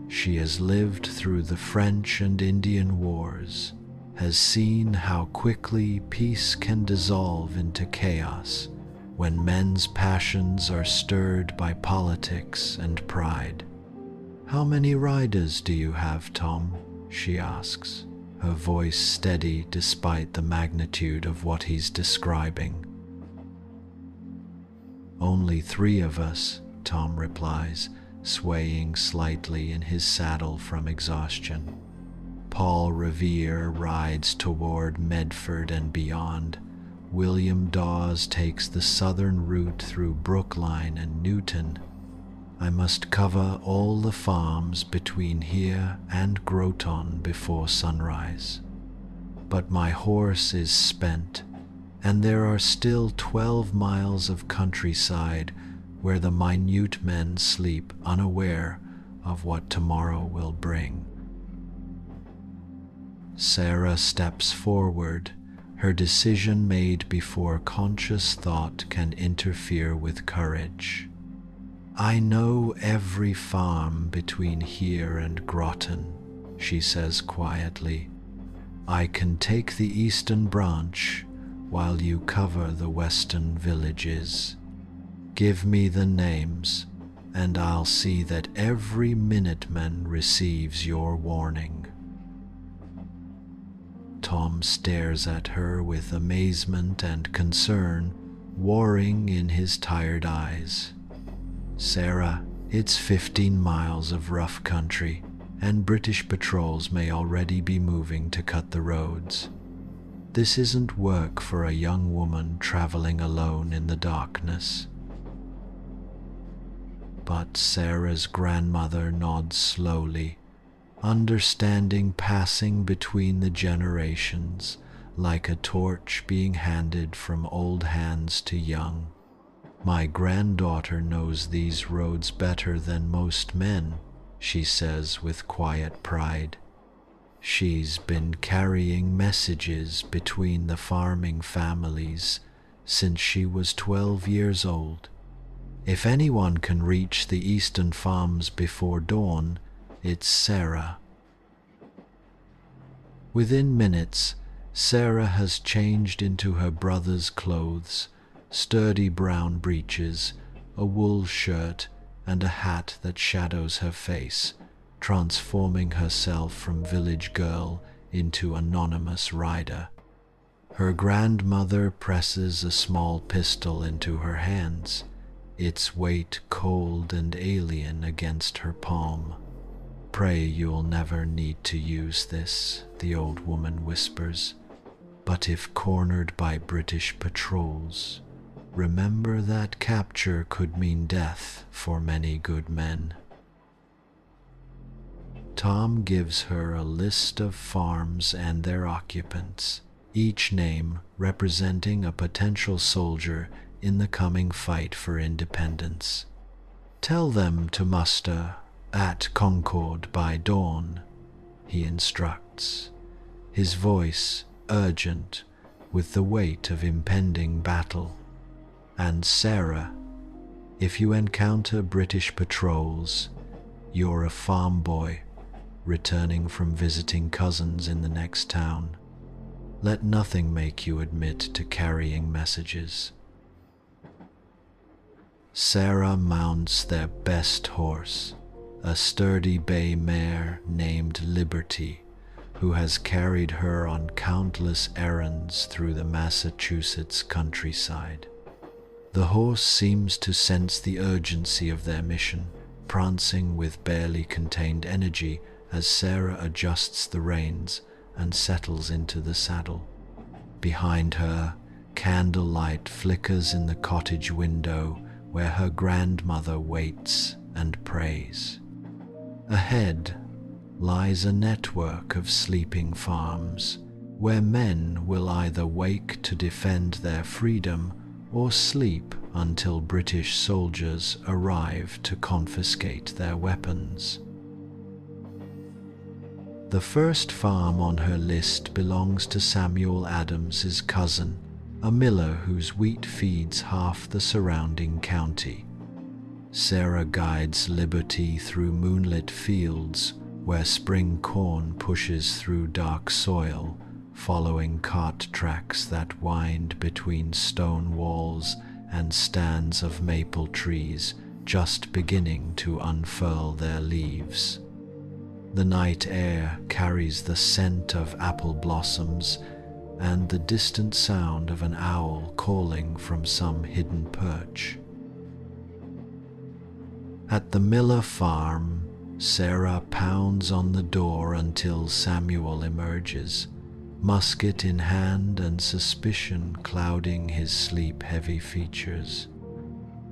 She has lived through the French and Indian wars, has seen how quickly peace can dissolve into chaos when men's passions are stirred by politics and pride. "How many riders do you have, Tom?" she asks, her voice steady despite the magnitude of what he's describing. "Only 3 of us," Tom replies, swaying slightly in his saddle from exhaustion. Paul Revere rides toward Medford and beyond. William Dawes takes the southern route through Brookline and Newton. I must cover all the farms between here and Groton before sunrise. But my horse is spent, and there are still 12 miles of countryside where the minute men sleep unaware of what tomorrow will bring. Sarah steps forward, her decision made before conscious thought can interfere with courage. "I know every farm between here and Groton," she says quietly. "I can take the eastern branch while you cover the western villages. Give me the names, and I'll see that every Minuteman receives your warning." Tom stares at her with amazement and concern warring in his tired eyes. "Sarah, it's 15 miles of rough country, and British patrols may already be moving to cut the roads. This isn't work for a young woman traveling alone in the darkness." But Sarah's grandmother nods slowly, understanding passing between the generations like a torch being handed from old hands to young. "My granddaughter knows these roads better than most men," she says with quiet pride. "She's been carrying messages between the farming families since she was 12 years old. If anyone can reach the eastern farms before dawn, it's Sarah." Within minutes, Sarah has changed into her brother's clothes, sturdy brown breeches, a wool shirt, and a hat that shadows her face, transforming herself from village girl into anonymous rider. Her grandmother presses a small pistol into her hands, its weight cold and alien against her palm. "Pray you'll never need to use this," the old woman whispers. "But if cornered by British patrols, remember that capture could mean death for many good men." Tom gives her a list of farms and their occupants, each name representing a potential soldier in the coming fight for independence. "Tell them to muster at Concord by dawn," he instructs, his voice urgent with the weight of impending battle. "And Sarah, if you encounter British patrols, you're a farm boy returning from visiting cousins in the next town. Let nothing make you admit to carrying messages." Sarah mounts their best horse, a sturdy bay mare named Liberty, who has carried her on countless errands through the Massachusetts countryside. The horse seems to sense the urgency of their mission, prancing with barely contained energy as Sarah adjusts the reins and settles into the saddle. Behind her, candlelight flickers in the cottage window where her grandmother waits and prays. Ahead lies a network of sleeping farms, where men will either wake to defend their freedom or sleep until British soldiers arrive to confiscate their weapons. The first farm on her list belongs to Samuel Adams's cousin, a miller whose wheat feeds half the surrounding county. Sarah guides Liberty through moonlit fields where spring corn pushes through dark soil, following cart tracks that wind between stone walls and stands of maple trees just beginning to unfurl their leaves. The night air carries the scent of apple blossoms and the distant sound of an owl calling from some hidden perch. At the Miller farm, Sarah pounds on the door until Samuel emerges, musket in hand and suspicion clouding his sleep-heavy features.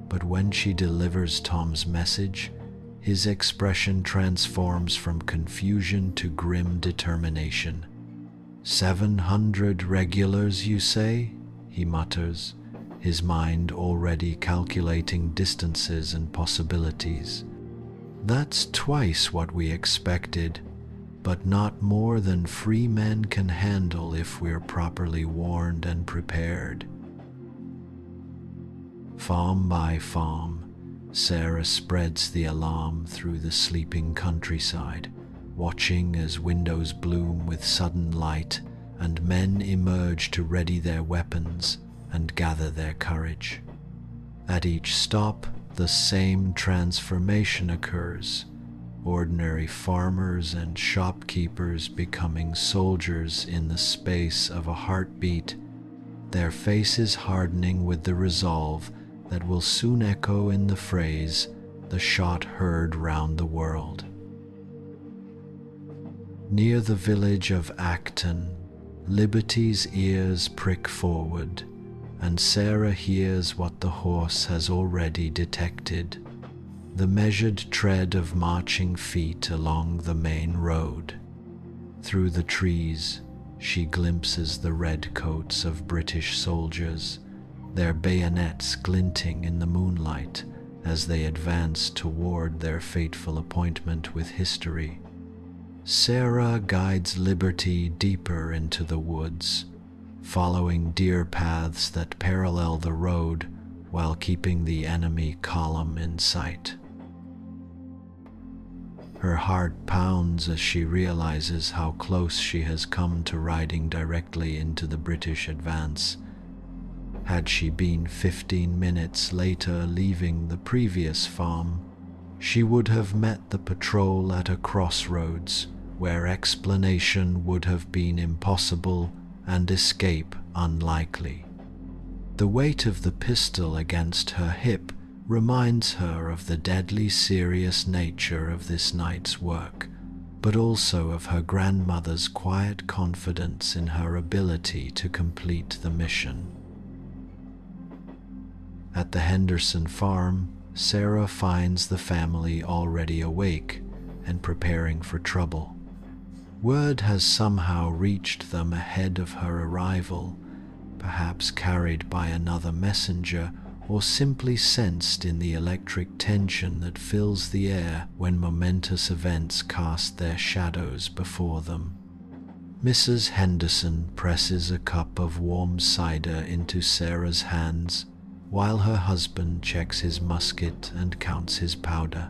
But when she delivers Tom's message, his expression transforms from confusion to grim determination. 700 regulars, you say? He mutters, his mind already calculating distances and possibilities. That's twice what we expected, but not more than free men can handle if we're properly warned and prepared. Farm by farm, Sarah spreads the alarm through the sleeping countryside, watching as windows bloom with sudden light and men emerge to ready their weapons and gather their courage. At each stop, the same transformation occurs, ordinary farmers and shopkeepers becoming soldiers in the space of a heartbeat, their faces hardening with the resolve that will soon echo in the phrase, "the shot heard round the world." Near the village of Acton, Liberty's ears prick forward, and Sarah hears what the horse has already detected, the measured tread of marching feet along the main road. Through the trees, she glimpses the red coats of British soldiers, their bayonets glinting in the moonlight as they advance toward their fateful appointment with history. Sarah guides Liberty deeper into the woods, following deer paths that parallel the road while keeping the enemy column in sight. Her heart pounds as she realizes how close she has come to riding directly into the British advance. Had she been 15 minutes later leaving the previous farm, she would have met the patrol at a crossroads where explanation would have been impossible and escape unlikely. The weight of the pistol against her hip reminds her of the deadly serious nature of this night's work, but also of her grandmother's quiet confidence in her ability to complete the mission. At the Henderson farm, Sarah finds the family already awake and preparing for trouble. Word has somehow reached them ahead of her arrival, perhaps carried by another messenger or simply sensed in the electric tension that fills the air when momentous events cast their shadows before them. Mrs. Henderson presses a cup of warm cider into Sarah's hands while her husband checks his musket and counts his powder.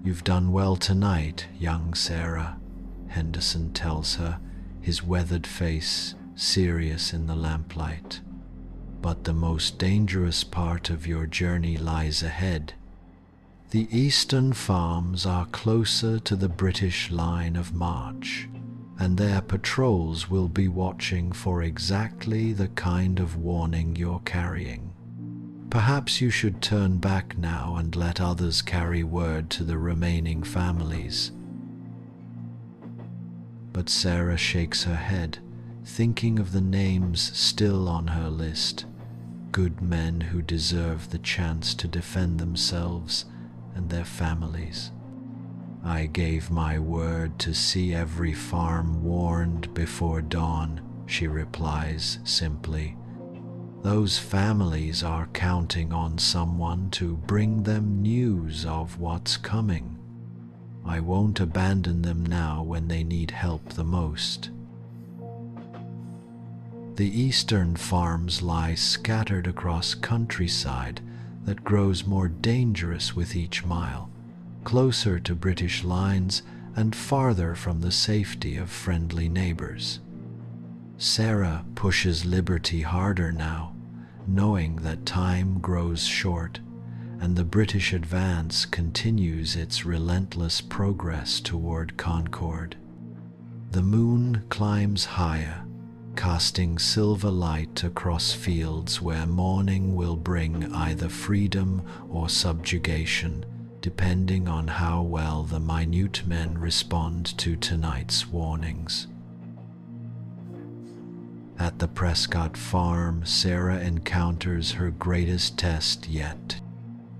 "You've done well tonight, young Sarah," Henderson tells her, his weathered face serious in the lamplight. "But the most dangerous part of your journey lies ahead. The eastern farms are closer to the British line of march, and their patrols will be watching for exactly the kind of warning you're carrying. Perhaps you should turn back now and let others carry word to the remaining families." But Sarah shakes her head, thinking of the names still on her list, good men who deserve the chance to defend themselves and their families. I gave my word to see every farm warned before dawn, she replies simply. Those families are counting on someone to bring them news of what's coming. I won't abandon them now when they need help the most. The eastern farms lie scattered across countryside that grows more dangerous with each mile, closer to British lines and farther from the safety of friendly neighbors. Sarah pushes liberty harder now, knowing that time grows short and the British advance continues its relentless progress toward Concord. The moon climbs higher, casting silver light across fields where morning will bring either freedom or subjugation, depending on how well the minute men respond to tonight's warnings. At the Prescott farm, Sarah encounters her greatest test yet.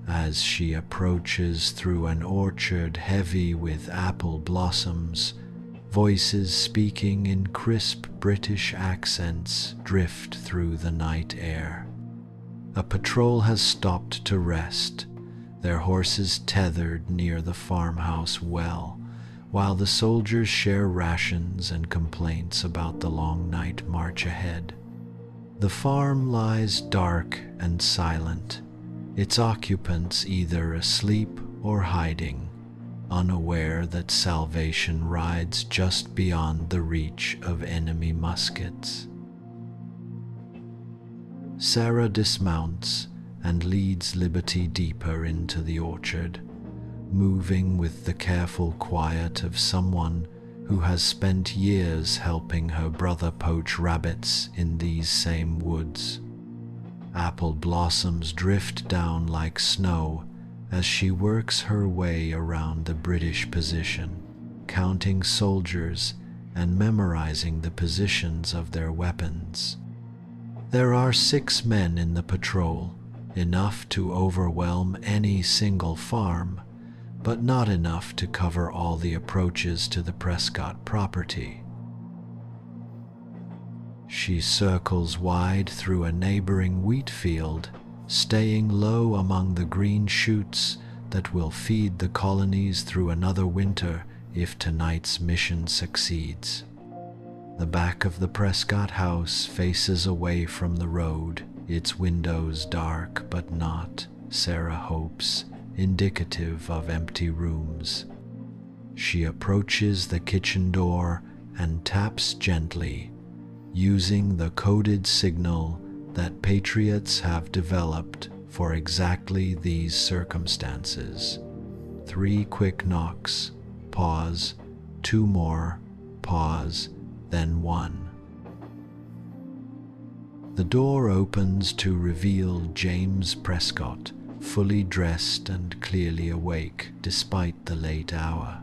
As she approaches through an orchard heavy with apple blossoms, voices speaking in crisp British accents drift through the night air. A patrol has stopped to rest, their horses tethered near the farmhouse well, while the soldiers share rations and complaints about the long night march ahead. The farm lies dark and silent, its occupants either asleep or hiding, unaware that salvation rides just beyond the reach of enemy muskets. Sarah dismounts and leads Liberty deeper into the orchard, moving with the careful quiet of someone who has spent years helping her brother poach rabbits in these same woods. Apple blossoms drift down like snow as she works her way around the British position, counting soldiers and memorizing the positions of their weapons. There are 6 men in the patrol, enough to overwhelm any single farm, but not enough to cover all the approaches to the Prescott property. She circles wide through a neighboring wheat field, staying low among the green shoots that will feed the colonies through another winter if tonight's mission succeeds. The back of the Prescott house faces away from the road, its windows dark but not, Sarah hopes, indicative of empty rooms. She approaches the kitchen door and taps gently, using the coded signal that patriots have developed for exactly these circumstances. 3 quick knocks, pause, 2 more, pause, then 1. The door opens to reveal James Prescott, fully dressed and clearly awake despite the late hour.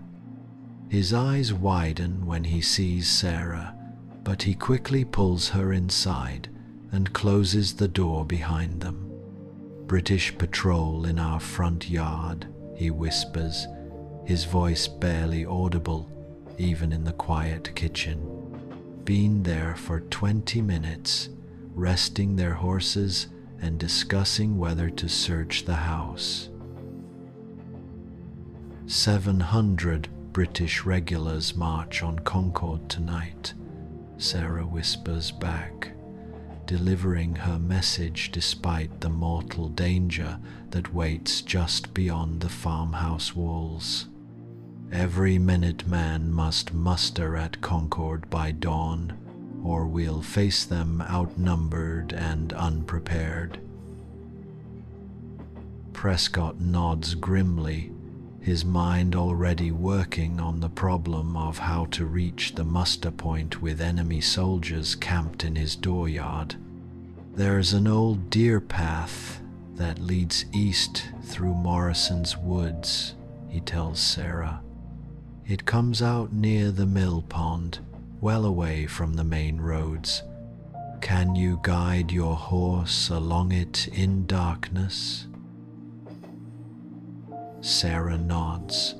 His eyes widen when he sees Sarah, but he quickly pulls her inside and closes the door behind them. "British patrol in our front yard," he whispers, his voice barely audible, even in the quiet kitchen. "Been there for 20 minutes, resting their horses and discussing whether to search the house." 700 British regulars march on Concord tonight, Sarah whispers back, delivering her message despite the mortal danger that waits just beyond the farmhouse walls. "Every Minuteman must muster at Concord by dawn, or we'll face them outnumbered and unprepared." Prescott nods grimly, his mind already working on the problem of how to reach the muster point with enemy soldiers camped in his dooryard. "There's an old deer path that leads east through Morrison's woods," he tells Sarah. "It comes out near the mill pond, well away from the main roads. Can you guide your horse along it in darkness?" Sarah nods,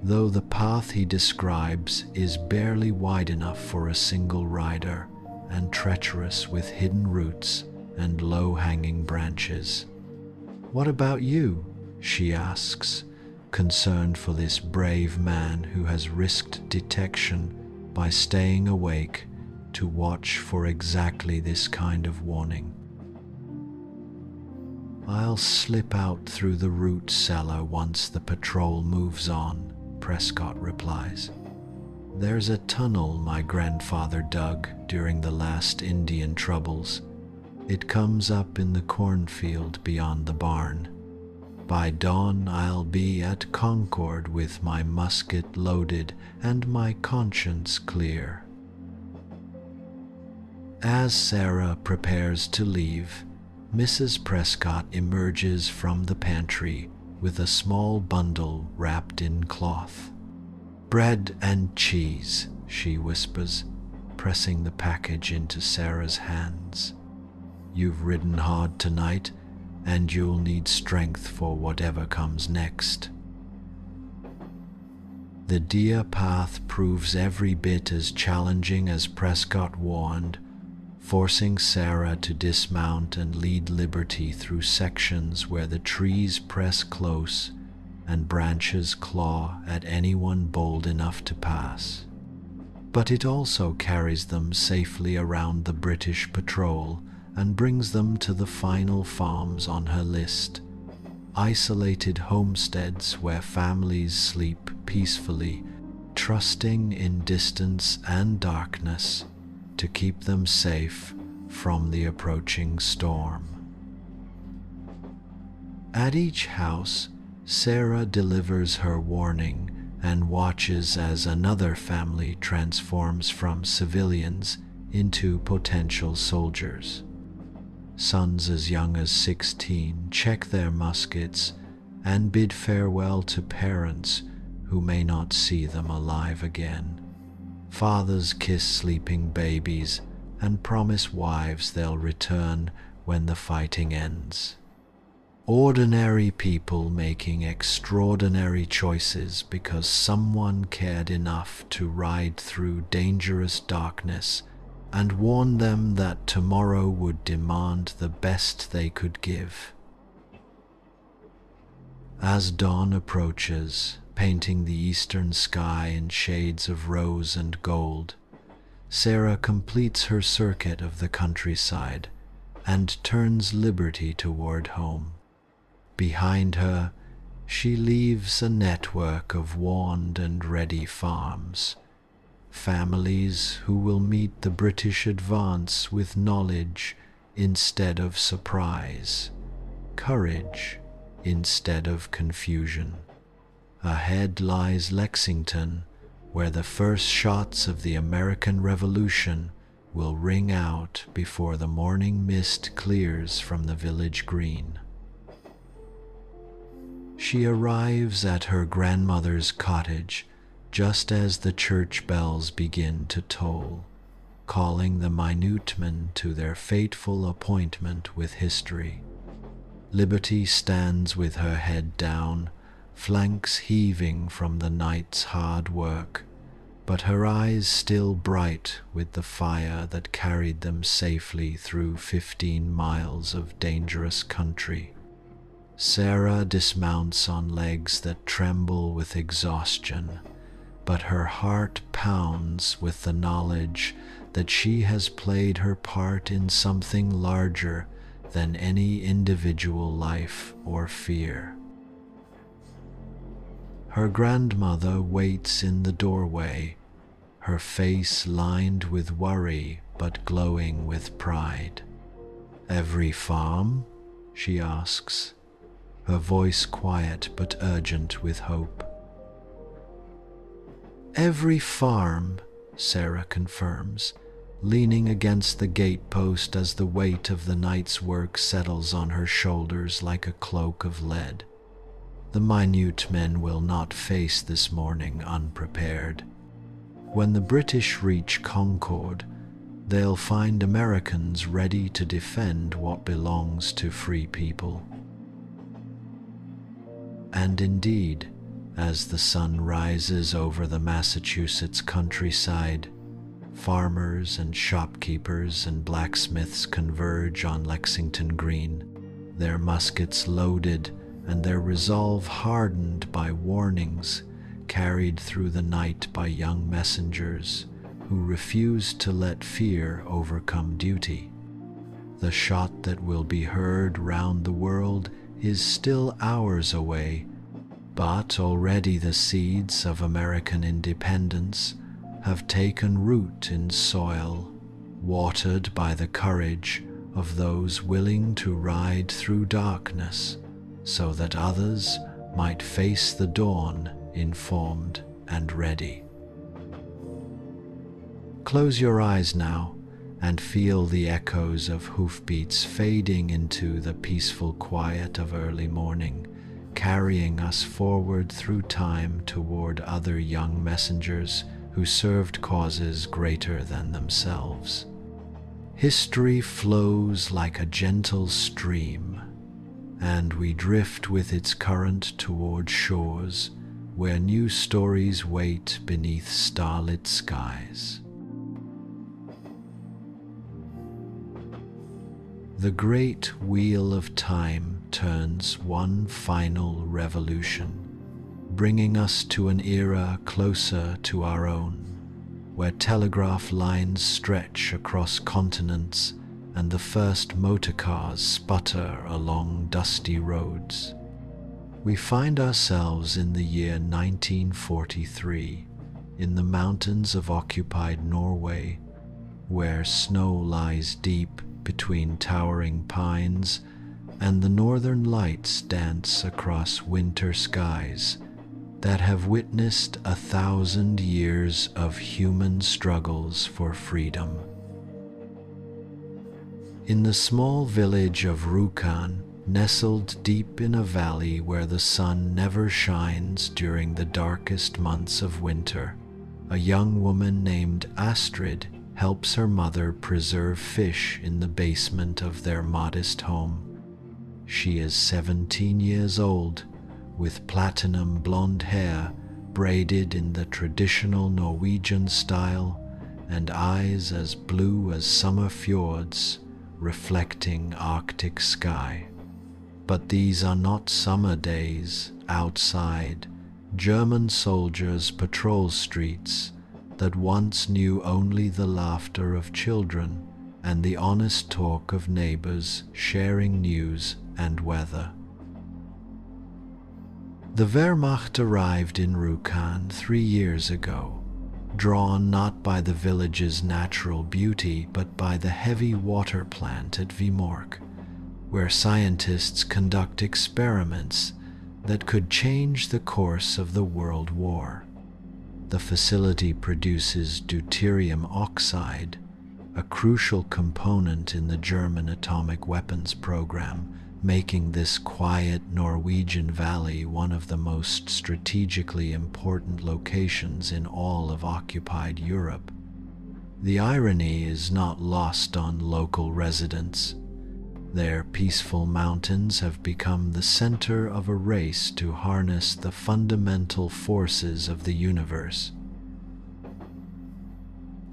though the path he describes is barely wide enough for a single rider and treacherous with hidden roots and low-hanging branches. "What about you?" she asks, concerned for this brave man who has risked detection by staying awake to watch for exactly this kind of warning. "I'll slip out through the root cellar once the patrol moves on," Prescott replies. "There's a tunnel my grandfather dug during the last Indian troubles. It comes up in the cornfield beyond the barn. By dawn I'll be at Concord with my musket loaded and my conscience clear." As Sarah prepares to leave, Mrs. Prescott emerges from the pantry with a small bundle wrapped in cloth. "Bread and cheese," she whispers, pressing the package into Sarah's hands. "You've ridden hard tonight, and you'll need strength for whatever comes next." The deer path proves every bit as challenging as Prescott warned, forcing Sarah to dismount and lead Liberty through sections where the trees press close and branches claw at anyone bold enough to pass. But it also carries them safely around the British patrol and brings them to the final farms on her list, isolated homesteads where families sleep peacefully, trusting in distance and darkness to keep them safe from the approaching storm. At each house, Sarah delivers her warning and watches as another family transforms from civilians into potential soldiers. Sons as young as 16 check their muskets and bid farewell to parents who may not see them alive again. Fathers kiss sleeping babies and promise wives they'll return when the fighting ends. Ordinary people making extraordinary choices because someone cared enough to ride through dangerous darkness and warn them that tomorrow would demand the best they could give. As dawn approaches, painting the eastern sky in shades of rose and gold, Sarah completes her circuit of the countryside and turns Liberty toward home. Behind her, she leaves a network of warned and ready farms, families who will meet the British advance with knowledge instead of surprise, courage instead of confusion. Ahead lies Lexington, where the first shots of the American Revolution will ring out before the morning mist clears from the village green. She arrives at her grandmother's cottage just as the church bells begin to toll, calling the minutemen to their fateful appointment with history. Liberty stands with her head down, flanks heaving from the night's hard work, but her eyes still bright with the fire that carried them safely through 15 miles of dangerous country. Sarah dismounts on legs that tremble with exhaustion, but her heart pounds with the knowledge that she has played her part in something larger than any individual life or fear. Her grandmother waits in the doorway, her face lined with worry but glowing with pride. "Every farm?" she asks, her voice quiet but urgent with hope. "Every farm," Sarah confirms, leaning against the gatepost as the weight of the night's work settles on her shoulders like a cloak of lead. The minute men will not face this morning unprepared. When the British reach Concord, they'll find Americans ready to defend what belongs to free people. And indeed, As the sun rises over the Massachusetts countryside, farmers and shopkeepers and blacksmiths converge on Lexington Green, their muskets loaded and their resolve hardened by warnings carried through the night by young messengers who refuse to let fear overcome duty. The shot that will be heard round the world is still hours away, but already the seeds of American independence have taken root in soil, watered by the courage of those willing to ride through darkness so that others might face the dawn informed and ready. Close your eyes now and feel the echoes of hoofbeats fading into the peaceful quiet of early morning, carrying us forward through time toward other young messengers who served causes greater than themselves. History flows like a gentle stream, and we drift with its current toward shores where new stories wait beneath starlit skies. The great wheel of time turns one final revolution, bringing us to an era closer to our own, where telegraph lines stretch across continents and the first motorcars sputter along dusty roads. We find ourselves in the year 1943, in the mountains of occupied Norway, where snow lies deep between towering pines and the northern lights dance across winter skies that have witnessed 1,000 years of human struggles for freedom. In the small village of Rjukan, nestled deep in a valley where the sun never shines during the darkest months of winter, a young woman named Astrid helps her mother preserve fish in the basement of their modest home. She is 17 years old, with platinum blonde hair braided in the traditional Norwegian style and eyes as blue as summer fjords reflecting Arctic sky. But these are not summer days outside. German soldiers patrol streets that once knew only the laughter of children and the honest talk of neighbors sharing news and weather. The Wehrmacht arrived in Rjukan 3 years ago, drawn not by the village's natural beauty but by the heavy water plant at Vimork, where scientists conduct experiments that could change the course of the World War. The facility produces deuterium oxide, a crucial component in the German atomic weapons program, making this quiet Norwegian valley one of the most strategically important locations in all of occupied Europe. The irony is not lost on local residents. Their peaceful mountains have become the center of a race to harness the fundamental forces of the universe.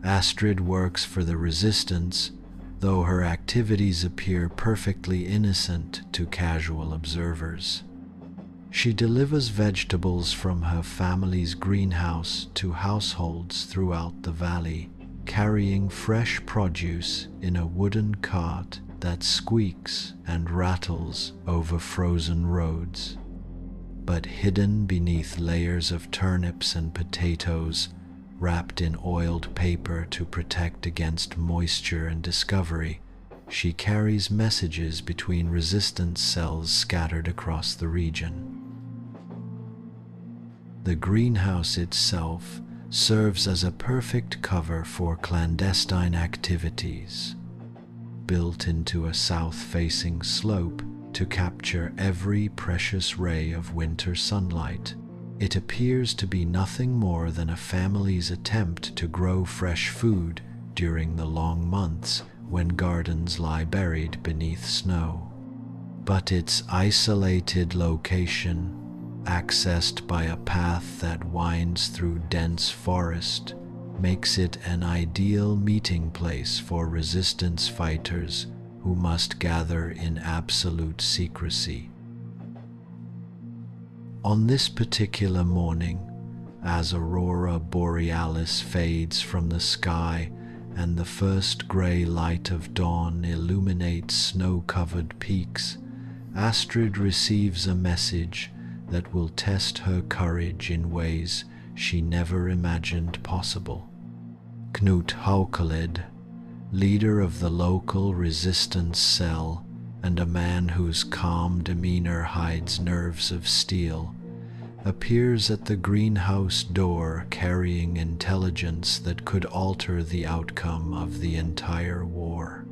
Astrid works for the resistance, though her activities appear perfectly innocent to casual observers. She delivers vegetables from her family's greenhouse to households throughout the valley, carrying fresh produce in a wooden cart that squeaks and rattles over frozen roads. But hidden beneath layers of turnips and potatoes, wrapped in oiled paper to protect against moisture and discovery, she carries messages between resistance cells scattered across the region. The greenhouse itself serves as a perfect cover for clandestine activities, built into a south-facing slope to capture every precious ray of winter sunlight. It appears to be nothing more than a family's attempt to grow fresh food during the long months when gardens lie buried beneath snow. But its isolated location accessed by a path that winds through dense forest, makes it an ideal meeting place for resistance fighters who must gather in absolute secrecy. On this particular morning, as aurora borealis fades from the sky and the first grey light of dawn illuminates snow-covered peaks, Astrid receives a message that will test her courage in ways she never imagined possible. Knut Haukelid, leader of the local resistance cell and a man whose calm demeanor hides nerves of steel, appears at the greenhouse door carrying intelligence that could alter the outcome of the entire war.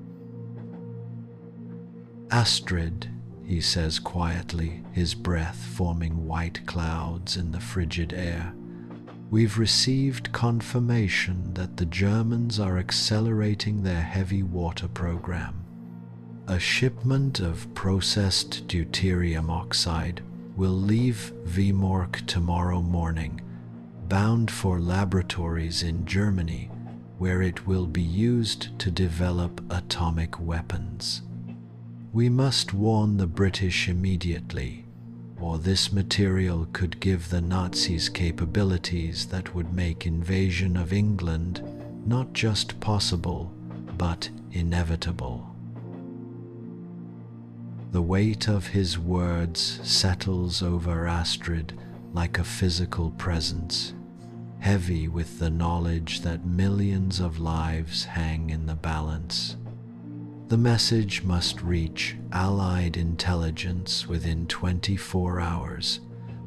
"Astrid," he says quietly, his breath forming white clouds in the frigid air, "we've received confirmation that the Germans are accelerating their heavy water program. A shipment of processed deuterium oxide will leave Vemork tomorrow morning, bound for laboratories in Germany, where it will be used to develop atomic weapons. We must warn the British immediately, or this material could give the Nazis capabilities that would make invasion of England not just possible, but inevitable." The weight of his words settles over Astrid like a physical presence, heavy with the knowledge that millions of lives hang in the balance. The message must reach Allied intelligence within 24 hours,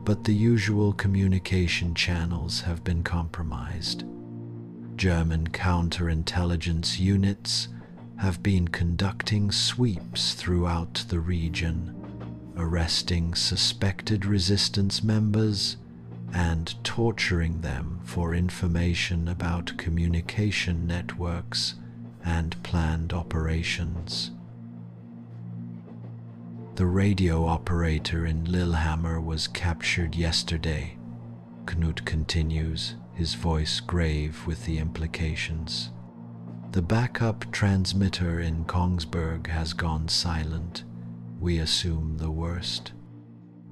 but the usual communication channels have been compromised. German counterintelligence units have been conducting sweeps throughout the region, arresting suspected resistance members and torturing them for information about communication networks and planned operations. The radio operator in Lillehammer was captured yesterday, Knut continues, his voice grave with the implications. The backup transmitter in Kongsberg has gone silent. We assume the worst.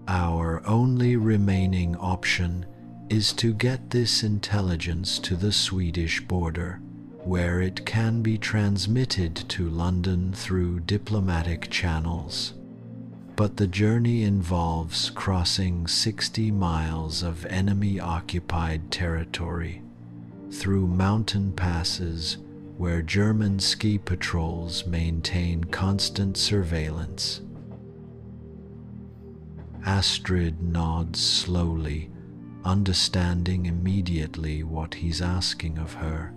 Our only remaining option is to get this intelligence to the Swedish border, where it can be transmitted to London through diplomatic channels. But the journey involves crossing 60 miles of enemy-occupied territory, through mountain passes where German ski patrols maintain constant surveillance. Astrid nods slowly, understanding immediately what he's asking of her.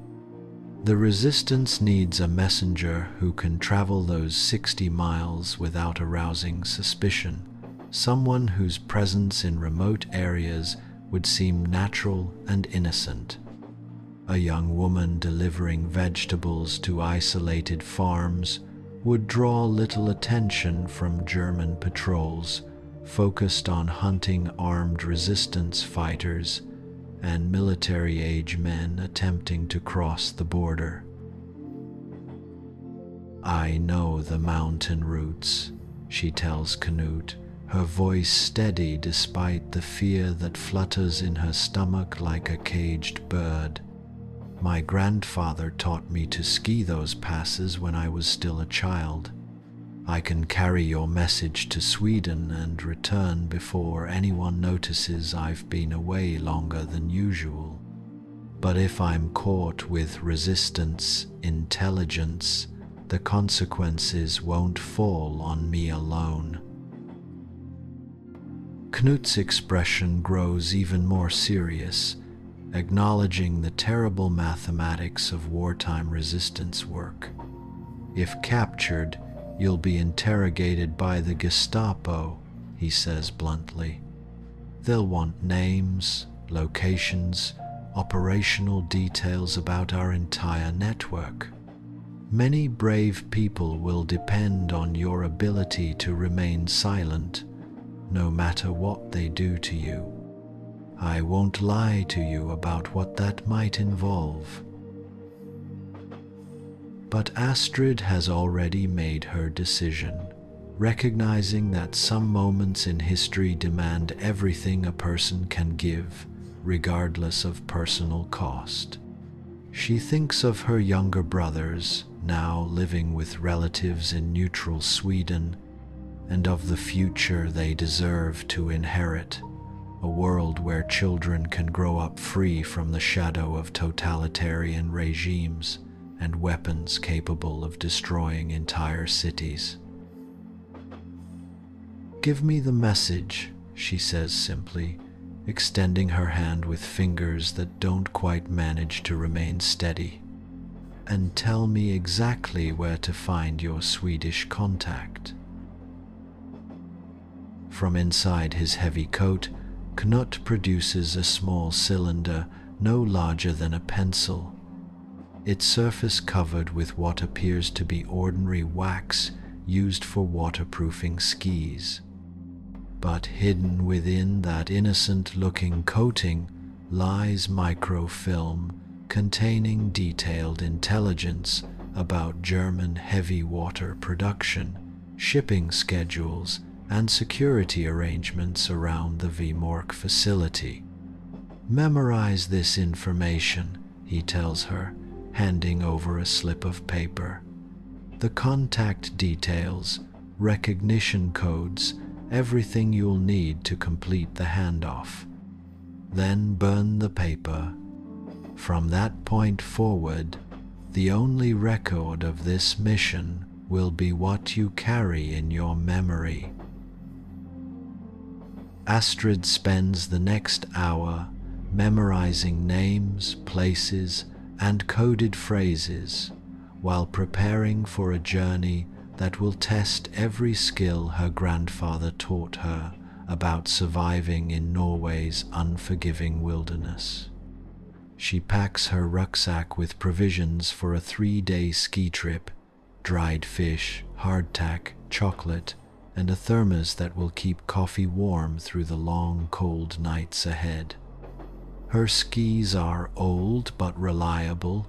The resistance needs a messenger who can travel those 60 miles without arousing suspicion, someone whose presence in remote areas would seem natural and innocent. A young woman delivering vegetables to isolated farms would draw little attention from German patrols focused on hunting armed resistance fighters and military-age men attempting to cross the border. "I know the mountain routes," she tells Knut, her voice steady despite the fear that flutters in her stomach like a caged bird. "My grandfather taught me to ski those passes when I was still a child. I can carry your message to Sweden and return before anyone notices I've been away longer than usual. But if I'm caught with resistance intelligence, the consequences won't fall on me alone." Knut's expression grows even more serious, acknowledging the terrible mathematics of wartime resistance work. "If captured, you'll be interrogated by the Gestapo," he says bluntly. "They'll want names, locations, operational details about our entire network. Many brave people will depend on your ability to remain silent, no matter what they do to you. I won't lie to you about what that might involve. But Astrid has already made her decision, recognizing that some moments in history demand everything a person can give, regardless of personal cost. She thinks of her younger brothers, now living with relatives in neutral Sweden, and of the future they deserve to inherit, a world where children can grow up free from the shadow of totalitarian regimes and weapons capable of destroying entire cities. "Give me the message," she says simply, extending her hand with fingers that don't quite manage to remain steady. "And tell me exactly where to find your Swedish contact." From inside his heavy coat, Knut produces a small cylinder no larger than a pencil, its surface covered with what appears to be ordinary wax used for waterproofing skis. But hidden within that innocent-looking coating lies microfilm containing detailed intelligence about German heavy water production, shipping schedules, and security arrangements around the Vemork facility. "Memorize this information," he tells her, handing over a slip of paper. "The contact details, recognition codes, everything you'll need to complete the handoff. Then burn the paper. From that point forward, the only record of this mission will be what you carry in your memory." Astrid spends the next hour memorizing names, places, and coded phrases while preparing for a journey that will test every skill her grandfather taught her about surviving in Norway's unforgiving wilderness. She packs her rucksack with provisions for a 3-day ski trip, dried fish, hardtack, chocolate, and a thermos that will keep coffee warm through the long, cold nights ahead. Her skis are old but reliable,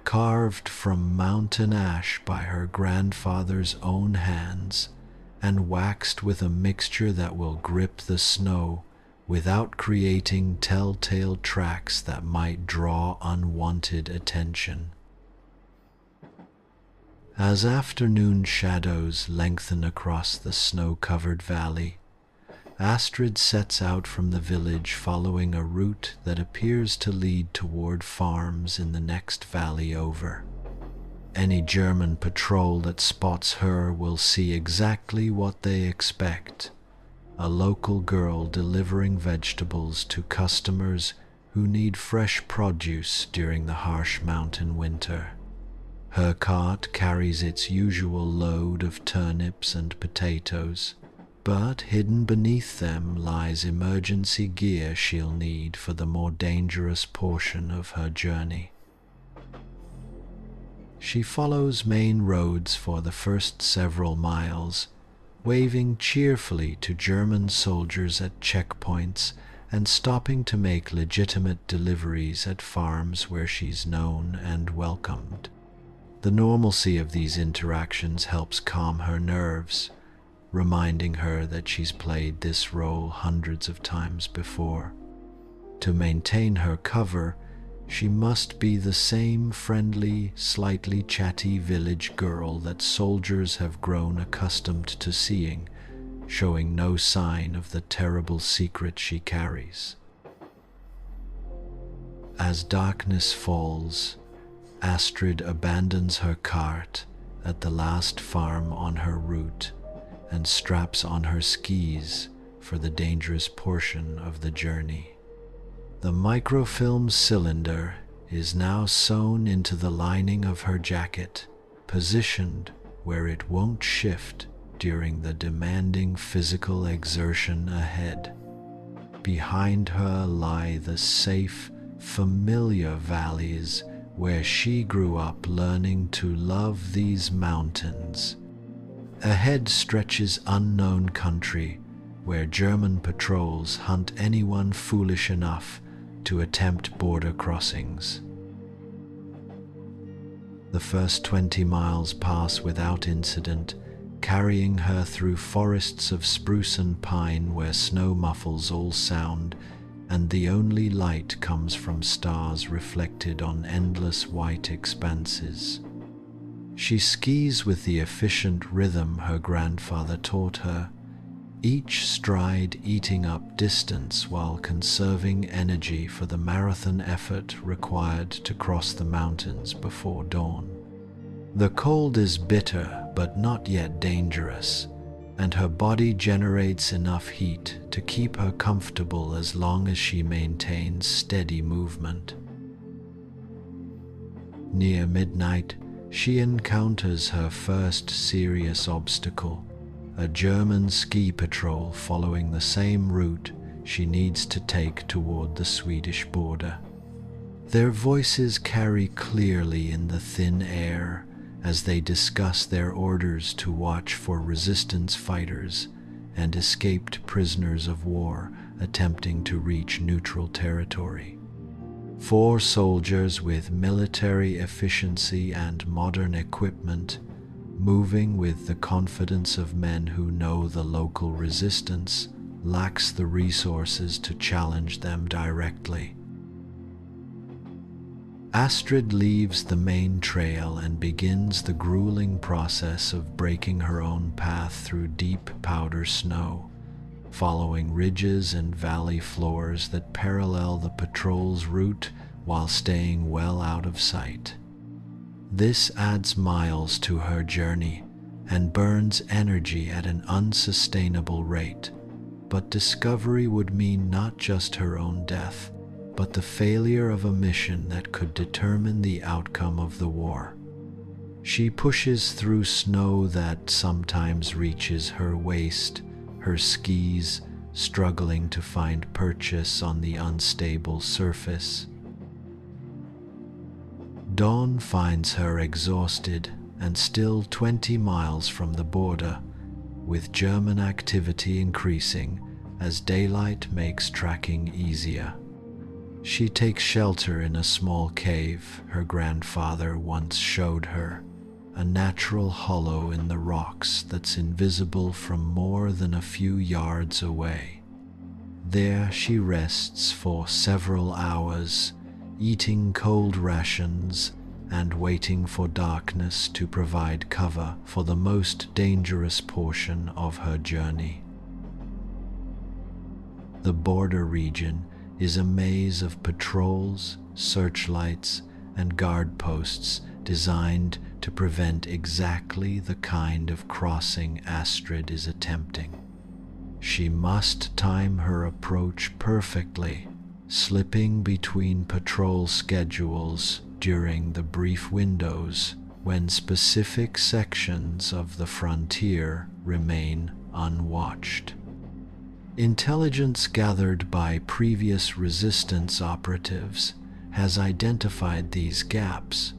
carved from mountain ash by her grandfather's own hands, and waxed with a mixture that will grip the snow without creating telltale tracks that might draw unwanted attention. As afternoon shadows lengthen across the snow-covered valley, Astrid sets out from the village following a route that appears to lead toward farms in the next valley over. Any German patrol that spots her will see exactly what they expect: a local girl delivering vegetables to customers who need fresh produce during the harsh mountain winter. Her cart carries its usual load of turnips and potatoes, but hidden beneath them lies emergency gear she'll need for the more dangerous portion of her journey. She follows main roads for the first several miles, waving cheerfully to German soldiers at checkpoints and stopping to make legitimate deliveries at farms where she's known and welcomed. The normalcy of these interactions helps calm her nerves, reminding her that she's played this role hundreds of times before. To maintain her cover, she must be the same friendly, slightly chatty village girl that soldiers have grown accustomed to seeing, showing no sign of the terrible secret she carries. As darkness falls, Astrid abandons her cart at the last farm on her route and straps on her skis for the dangerous portion of the journey. The microfilm cylinder is now sewn into the lining of her jacket, positioned where it won't shift during the demanding physical exertion ahead. Behind her lie the safe, familiar valleys where she grew up learning to love these mountains. Ahead stretches unknown country, where German patrols hunt anyone foolish enough to attempt border crossings. The first 20 miles pass without incident, carrying her through forests of spruce and pine where snow muffles all sound, and the only light comes from stars reflected on endless white expanses. She skis with the efficient rhythm her grandfather taught her, each stride eating up distance while conserving energy for the marathon effort required to cross the mountains before dawn. The cold is bitter but not yet dangerous, and her body generates enough heat to keep her comfortable as long as she maintains steady movement. Near midnight, she encounters her first serious obstacle, a German ski patrol following the same route she needs to take toward the Swedish border. Their voices carry clearly in the thin air as they discuss their orders to watch for resistance fighters and escaped prisoners of war attempting to reach neutral territory. 4 soldiers with military efficiency and modern equipment, moving with the confidence of men who know the local resistance lacks the resources to challenge them directly. Astrid leaves the main trail and begins the grueling process of breaking her own path through deep powder snow, following ridges and valley floors that parallel the patrol's route while staying well out of sight. This adds miles to her journey and burns energy at an unsustainable rate, but discovery would mean not just her own death, but the failure of a mission that could determine the outcome of the war. She pushes through snow that sometimes reaches her waist, her skis struggling to find purchase on the unstable surface. Dawn finds her exhausted and still 20 miles from the border, with German activity increasing as daylight makes tracking easier. She takes shelter in a small cave her grandfather once showed her, a natural hollow in the rocks that's invisible from more than a few yards away. There she rests for several hours, eating cold rations and waiting for darkness to provide cover for the most dangerous portion of her journey. The border region is a maze of patrols, searchlights, and guard posts designed to prevent exactly the kind of crossing Astrid is attempting. She must time her approach perfectly, slipping between patrol schedules during the brief windows when specific sections of the frontier remain unwatched. Intelligence gathered by previous resistance operatives has identified these gaps,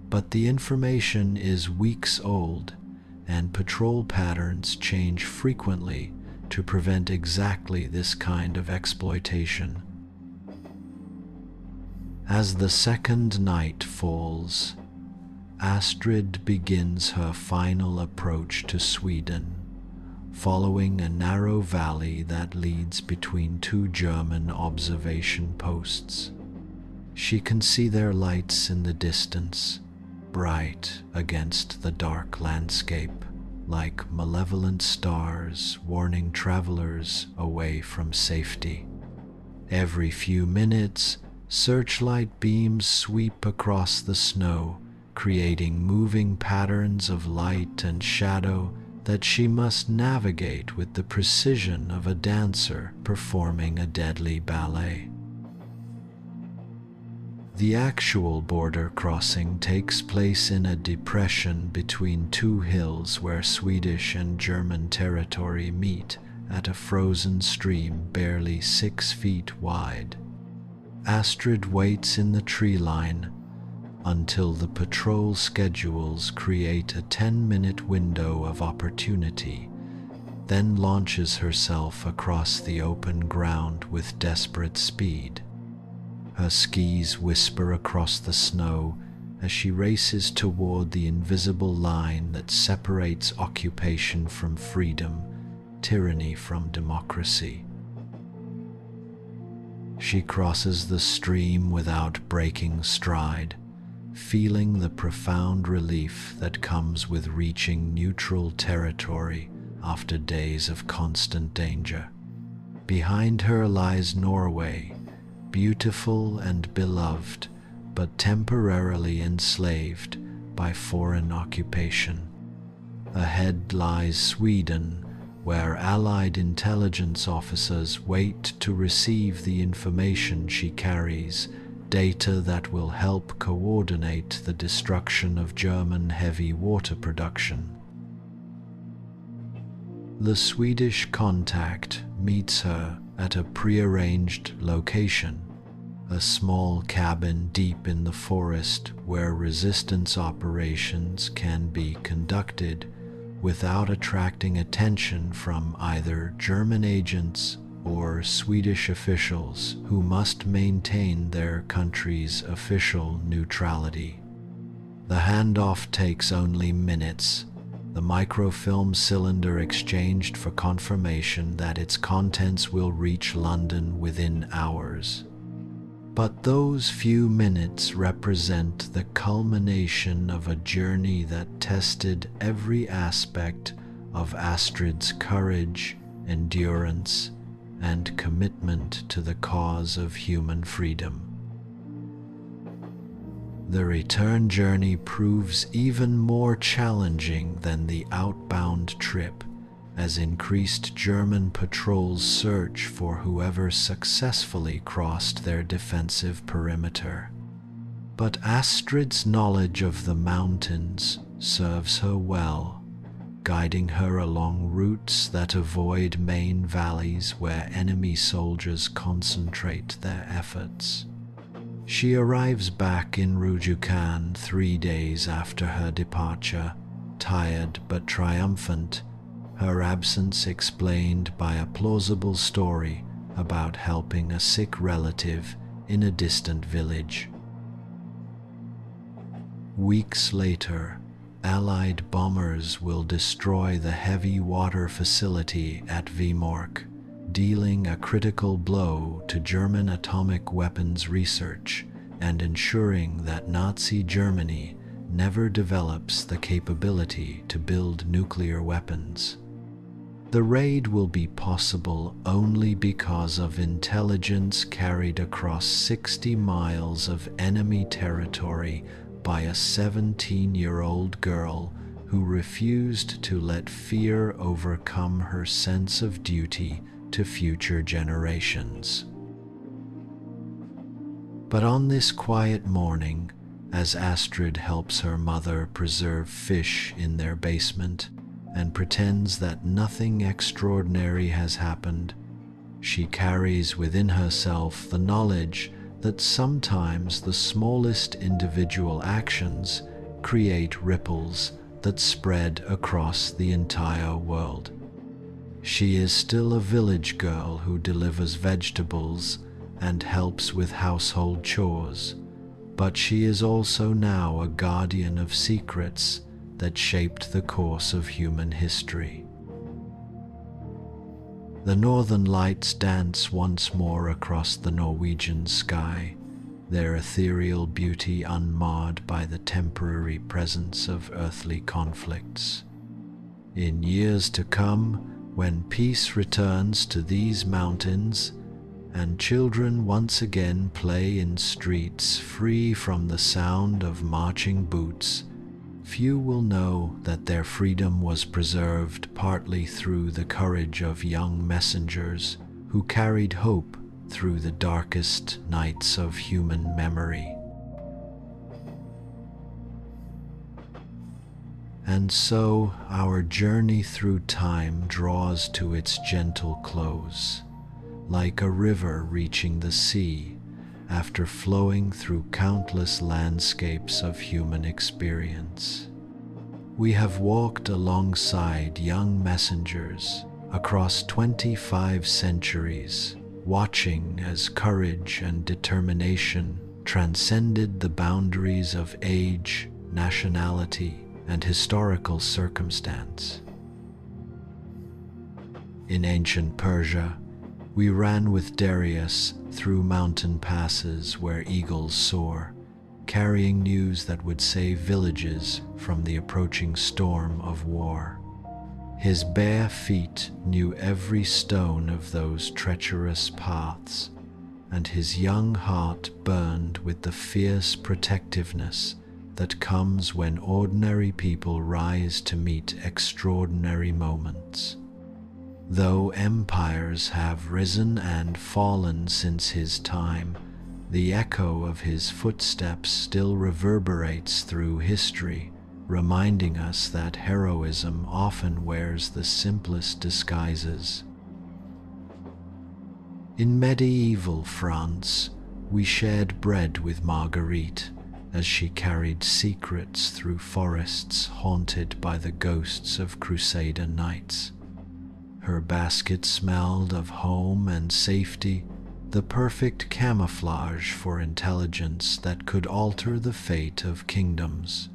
but the information is weeks old and patrol patterns change frequently to prevent exactly this kind of exploitation. As the second night falls, Astrid begins her final approach to Sweden, following a narrow valley that leads between 2 German observation posts. She can see their lights in the distance, bright against the dark landscape, like malevolent stars warning travelers away from safety. Every few minutes, searchlight beams sweep across the snow, creating moving patterns of light and shadow that she must navigate with the precision of a dancer performing a deadly ballet. The actual border crossing takes place in a depression between 2 hills where Swedish and German territory meet at a frozen stream barely 6 feet wide. Astrid waits in the tree line until the patrol schedules create a 10-minute window of opportunity, then launches herself across the open ground with desperate speed. Her skis whisper across the snow as she races toward the invisible line that separates occupation from freedom, tyranny from democracy. She crosses the stream without breaking stride, feeling the profound relief that comes with reaching neutral territory after days of constant danger. Behind her lies Norway, beautiful and beloved, but temporarily enslaved by foreign occupation. Ahead lies Sweden, where Allied intelligence officers wait to receive the information she carries, data that will help coordinate the destruction of German heavy water production. The Swedish contact meets her at a prearranged location, a small cabin deep in the forest where resistance operations can be conducted without attracting attention from either German agents or Swedish officials who must maintain their country's official neutrality. The handoff takes only minutes, the microfilm cylinder exchanged for confirmation that its contents will reach London within hours. But those few minutes represent the culmination of a journey that tested every aspect of Astrid's courage, endurance, and commitment to the cause of human freedom. The return journey proves even more challenging than the outbound trip, as increased German patrols search for whoever successfully crossed their defensive perimeter. But Astrid's knowledge of the mountains serves her well, guiding her along routes that avoid main valleys where enemy soldiers concentrate their efforts. She arrives back in Rujukan 3 days after her departure, tired but triumphant, her absence explained by a plausible story about helping a sick relative in a distant village. Weeks later, Allied bombers will destroy the heavy water facility at Vimork, dealing a critical blow to German atomic weapons research and ensuring that Nazi Germany never develops the capability to build nuclear weapons. The raid will be possible only because of intelligence carried across 60 miles of enemy territory by a 17-year-old girl who refused to let fear overcome her sense of duty to future generations. But on this quiet morning, as Astrid helps her mother preserve fish in their basement and pretends that nothing extraordinary has happened, she carries within herself the knowledge that sometimes the smallest individual actions create ripples that spread across the entire world. She is still a village girl who delivers vegetables and helps with household chores, but she is also now a guardian of secrets that shaped the course of human history. The northern lights dance once more across the Norwegian sky, their ethereal beauty unmarred by the temporary presence of earthly conflicts. In years to come, when peace returns to these mountains, and children once again play in streets free from the sound of marching boots, few will know that their freedom was preserved partly through the courage of young messengers who carried hope through the darkest nights of human memory. And so our journey through time draws to its gentle close, like a river reaching the sea after flowing through countless landscapes of human experience. We have walked alongside young messengers, across 25 centuries, watching as courage and determination transcended the boundaries of age, nationality, and historical circumstance. In ancient Persia, we ran with Darius through mountain passes where eagles soar, carrying news that would save villages from the approaching storm of war. His bare feet knew every stone of those treacherous paths, and his young heart burned with the fierce protectiveness that comes when ordinary people rise to meet extraordinary moments. Though empires have risen and fallen since his time, the echo of his footsteps still reverberates through history, reminding us that heroism often wears the simplest disguises. In medieval France, we shared bread with Marguerite as she carried secrets through forests haunted by the ghosts of Crusader knights. Her basket smelled of home and safety, the perfect camouflage for intelligence that could alter the fate of kingdoms.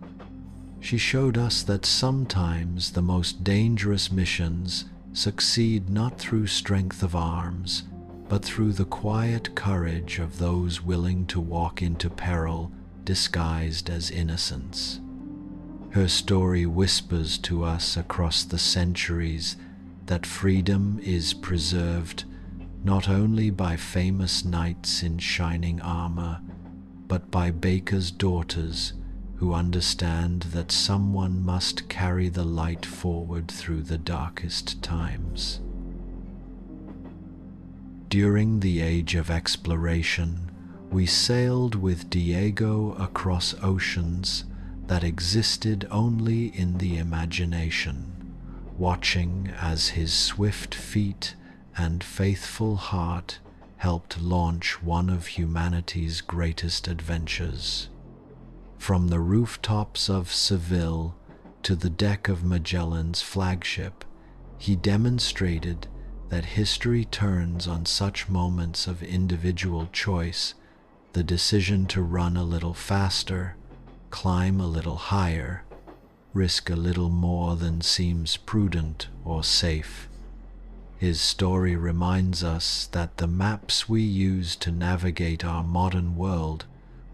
She showed us that sometimes the most dangerous missions succeed not through strength of arms, but through the quiet courage of those willing to walk into peril disguised as innocence. Her story whispers to us across the centuries that freedom is preserved not only by famous knights in shining armor, but by bakers' daughters who understand that someone must carry the light forward through the darkest times. During the age of exploration, we sailed with Diego across oceans that existed only in the imagination, watching as his swift feet and faithful heart helped launch one of humanity's greatest adventures. From the rooftops of Seville to the deck of Magellan's flagship, he demonstrated that history turns on such moments of individual choice, the decision to run a little faster, climb a little higher, risk a little more than seems prudent or safe. His story reminds us that the maps we use to navigate our modern world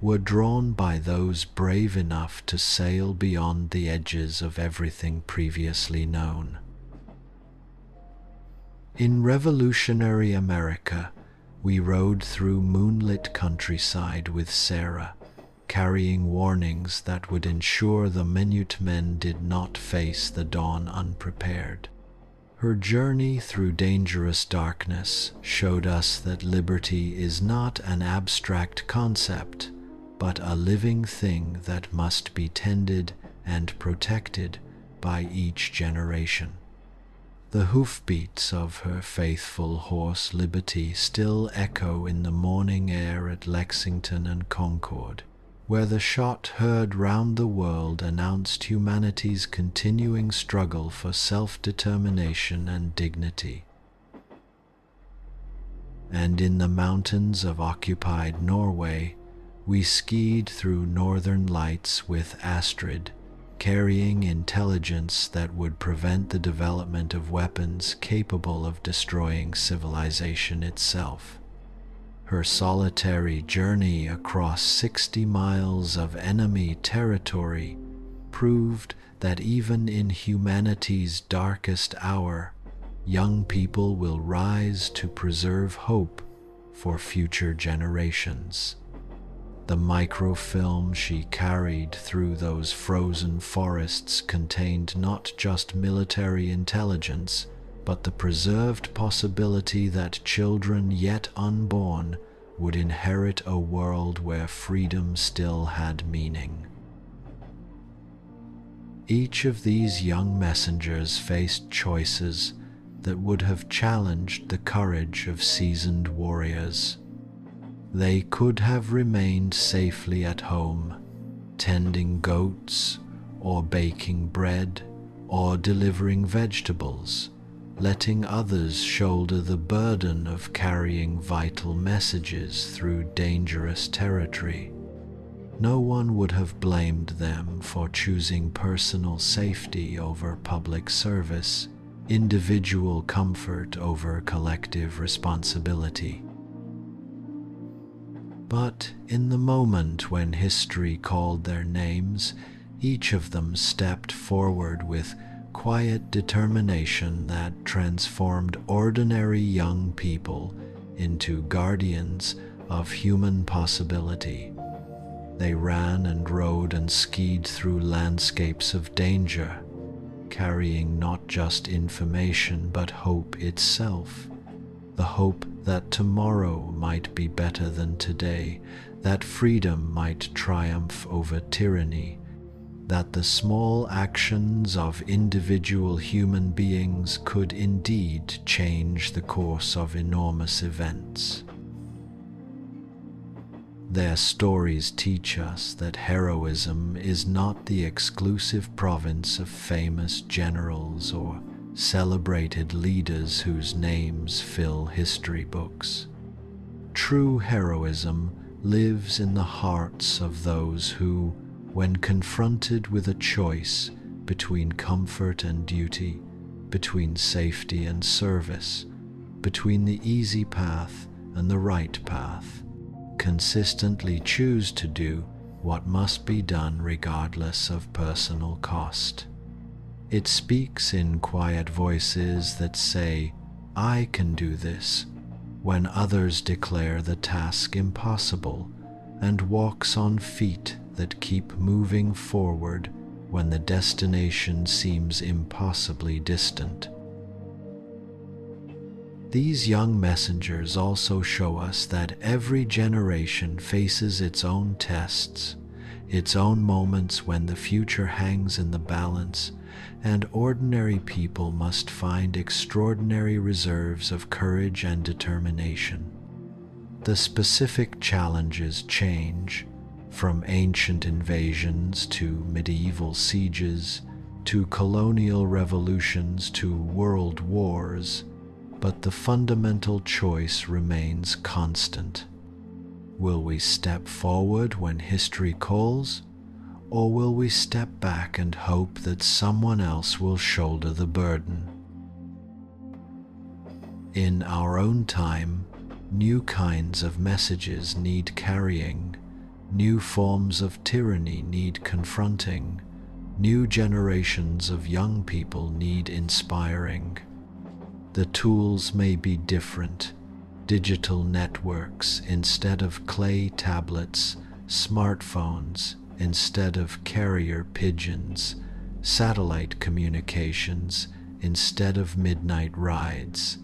were drawn by those brave enough to sail beyond the edges of everything previously known. In revolutionary America, we rode through moonlit countryside with Sarah, carrying warnings that would ensure the Minutemen did not face the dawn unprepared. Her journey through dangerous darkness showed us that liberty is not an abstract concept, but a living thing that must be tended and protected by each generation. The hoofbeats of her faithful horse Liberty still echo in the morning air at Lexington and Concord, where the shot heard round the world announced humanity's continuing struggle for self-determination and dignity. And in the mountains of occupied Norway, we skied through northern lights with Astrid, carrying intelligence that would prevent the development of weapons capable of destroying civilization itself. Her solitary journey across 60 miles of enemy territory proved that even in humanity's darkest hour, young people will rise to preserve hope for future generations. The microfilm she carried through those frozen forests contained not just military intelligence, but the preserved possibility that children yet unborn would inherit a world where freedom still had meaning. Each of these young messengers faced choices that would have challenged the courage of seasoned warriors. They could have remained safely at home, tending goats, or baking bread, or delivering vegetables, letting others shoulder the burden of carrying vital messages through dangerous territory. No one would have blamed them for choosing personal safety over public service, individual comfort over collective responsibility. But in the moment when history called their names, each of them stepped forward with quiet determination that transformed ordinary young people into guardians of human possibility. They ran and rode and skied through landscapes of danger, carrying not just information but hope itself. The hope that tomorrow might be better than today, that freedom might triumph over tyranny, that the small actions of individual human beings could indeed change the course of enormous events. Their stories teach us that heroism is not the exclusive province of famous generals or celebrated leaders whose names fill history books. True heroism lives in the hearts of those who, when confronted with a choice between comfort and duty, between safety and service, between the easy path and the right path, consistently choose to do what must be done regardless of personal cost. It speaks in quiet voices that say, "I can do this," when others declare the task impossible, and walks on feet that keep moving forward when the destination seems impossibly distant. These young messengers also show us that every generation faces its own tests, its own moments when the future hangs in the balance, and ordinary people must find extraordinary reserves of courage and determination. The specific challenges change, from ancient invasions to medieval sieges, to colonial revolutions to world wars, but the fundamental choice remains constant. Will we step forward when history calls, or will we step back and hope that someone else will shoulder the burden? In our own time, new kinds of messages need carrying, new forms of tyranny need confronting, new generations of young people need inspiring. The tools may be different: digital networks instead of clay tablets, smartphones instead of carrier pigeons, satellite communications instead of midnight rides,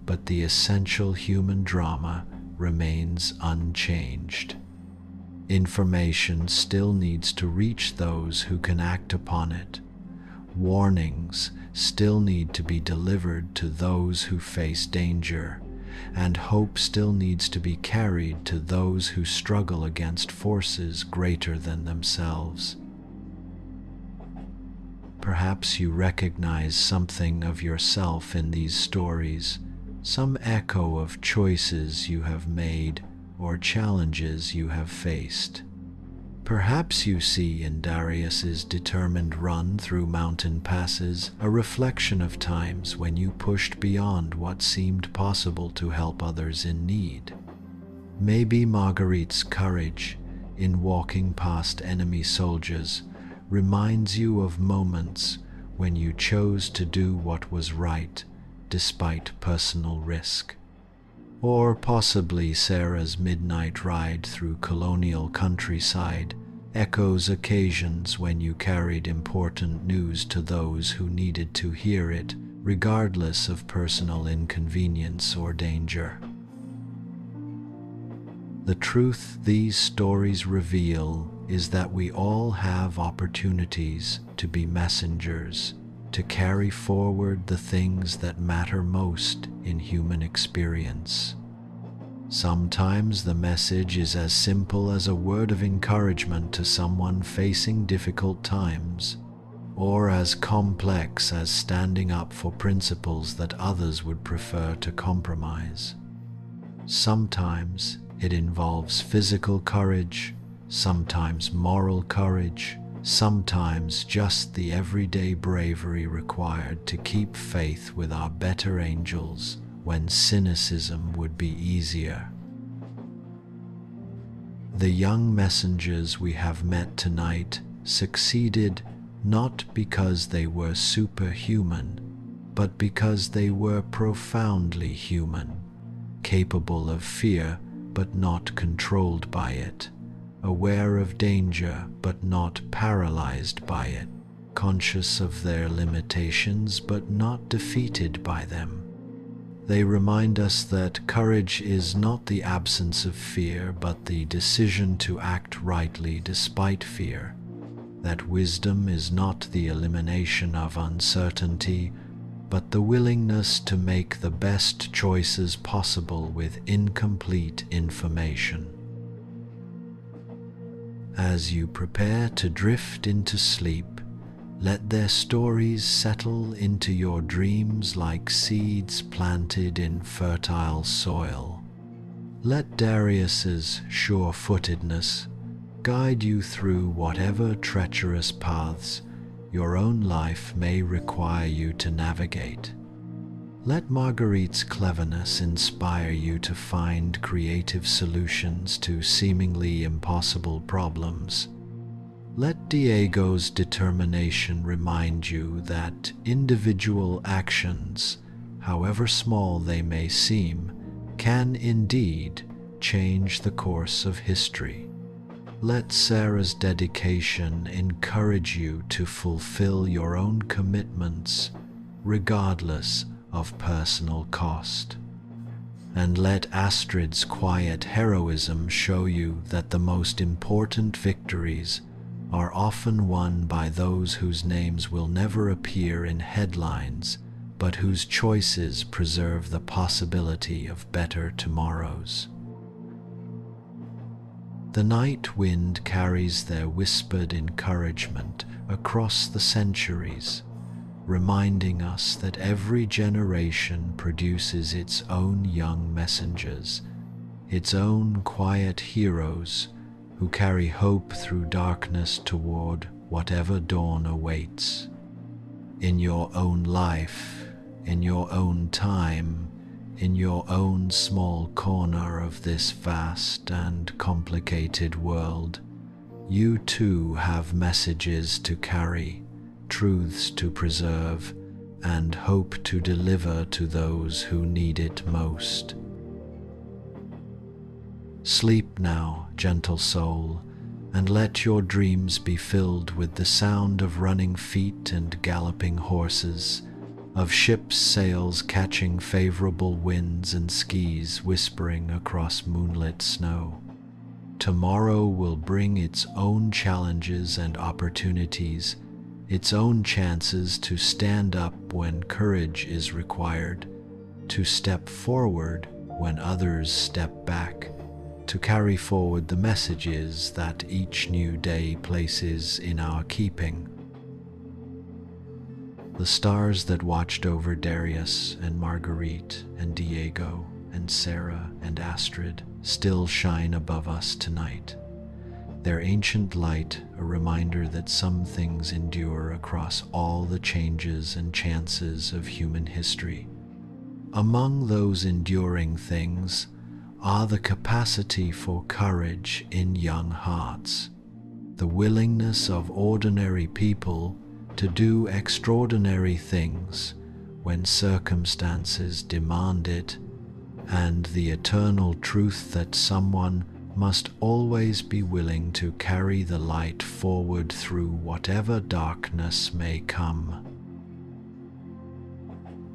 but the essential human drama remains unchanged. Information still needs to reach those who can act upon it. Warnings still need to be delivered to those who face danger, and hope still needs to be carried to those who struggle against forces greater than themselves. Perhaps you recognize something of yourself in these stories, some echo of choices you have made or challenges you have faced. Perhaps you see in Darius's determined run through mountain passes a reflection of times when you pushed beyond what seemed possible to help others in need. Maybe Marguerite's courage in walking past enemy soldiers reminds you of moments when you chose to do what was right despite personal risk. Or possibly Sarah's midnight ride through Colonial countryside echoes occasions when you carried important news to those who needed to hear it, regardless of personal inconvenience or danger. The truth these stories reveal is that we all have opportunities to be messengers, to carry forward the things that matter most in human experience. Sometimes the message is as simple as a word of encouragement to someone facing difficult times. or as complex as standing up for principles that others would prefer to compromise. Sometimes it involves physical courage, sometimes moral courage, sometimes just the everyday bravery required to keep faith with our better angels when cynicism would be easier. The young messengers we have met tonight succeeded not because they were superhuman, but because they were profoundly human, capable of fear but not controlled by it, aware of danger but not paralyzed by it, conscious of their limitations but not defeated by them. They remind us that courage is not the absence of fear but the decision to act rightly despite fear, that wisdom is not the elimination of uncertainty but the willingness to make the best choices possible with incomplete information. As you prepare to drift into sleep, let their stories settle into your dreams like seeds planted in fertile soil. Let Darius's sure-footedness guide you through whatever treacherous paths your own life may require you to navigate. Let Marguerite's cleverness inspire you to find creative solutions to seemingly impossible problems. Let Diego's determination remind you that individual actions, however small they may seem, can indeed change the course of history. Let Sarah's dedication encourage you to fulfill your own commitments, regardless of personal cost. And let Astrid's quiet heroism show you that the most important victories are often won by those whose names will never appear in headlines, but whose choices preserve the possibility of better tomorrows. The night wind carries their whispered encouragement across the centuries, reminding us that every generation produces its own young messengers, its own quiet heroes who carry hope through darkness toward whatever dawn awaits. In your own life, in your own time, in your own small corner of this vast and complicated world, you too have messages to carry, truths to preserve, and hope to deliver to those who need it most. Sleep now, gentle soul, and let your dreams be filled with the sound of running feet and galloping horses, of ships' sails catching favorable winds and skis whispering across moonlit snow. Tomorrow will bring its own challenges and opportunities, its own chances to stand up when courage is required, to step forward when others step back, to carry forward the messages that each new day places in our keeping. The stars that watched over Darius and Marguerite and Diego and Sarah and Astrid still shine above us tonight. Their ancient light, a reminder that some things endure across all the changes and chances of human history. Among those enduring things are the capacity for courage in young hearts, the willingness of ordinary people to do extraordinary things when circumstances demand it, and the eternal truth that someone must always be willing to carry the light forward through whatever darkness may come.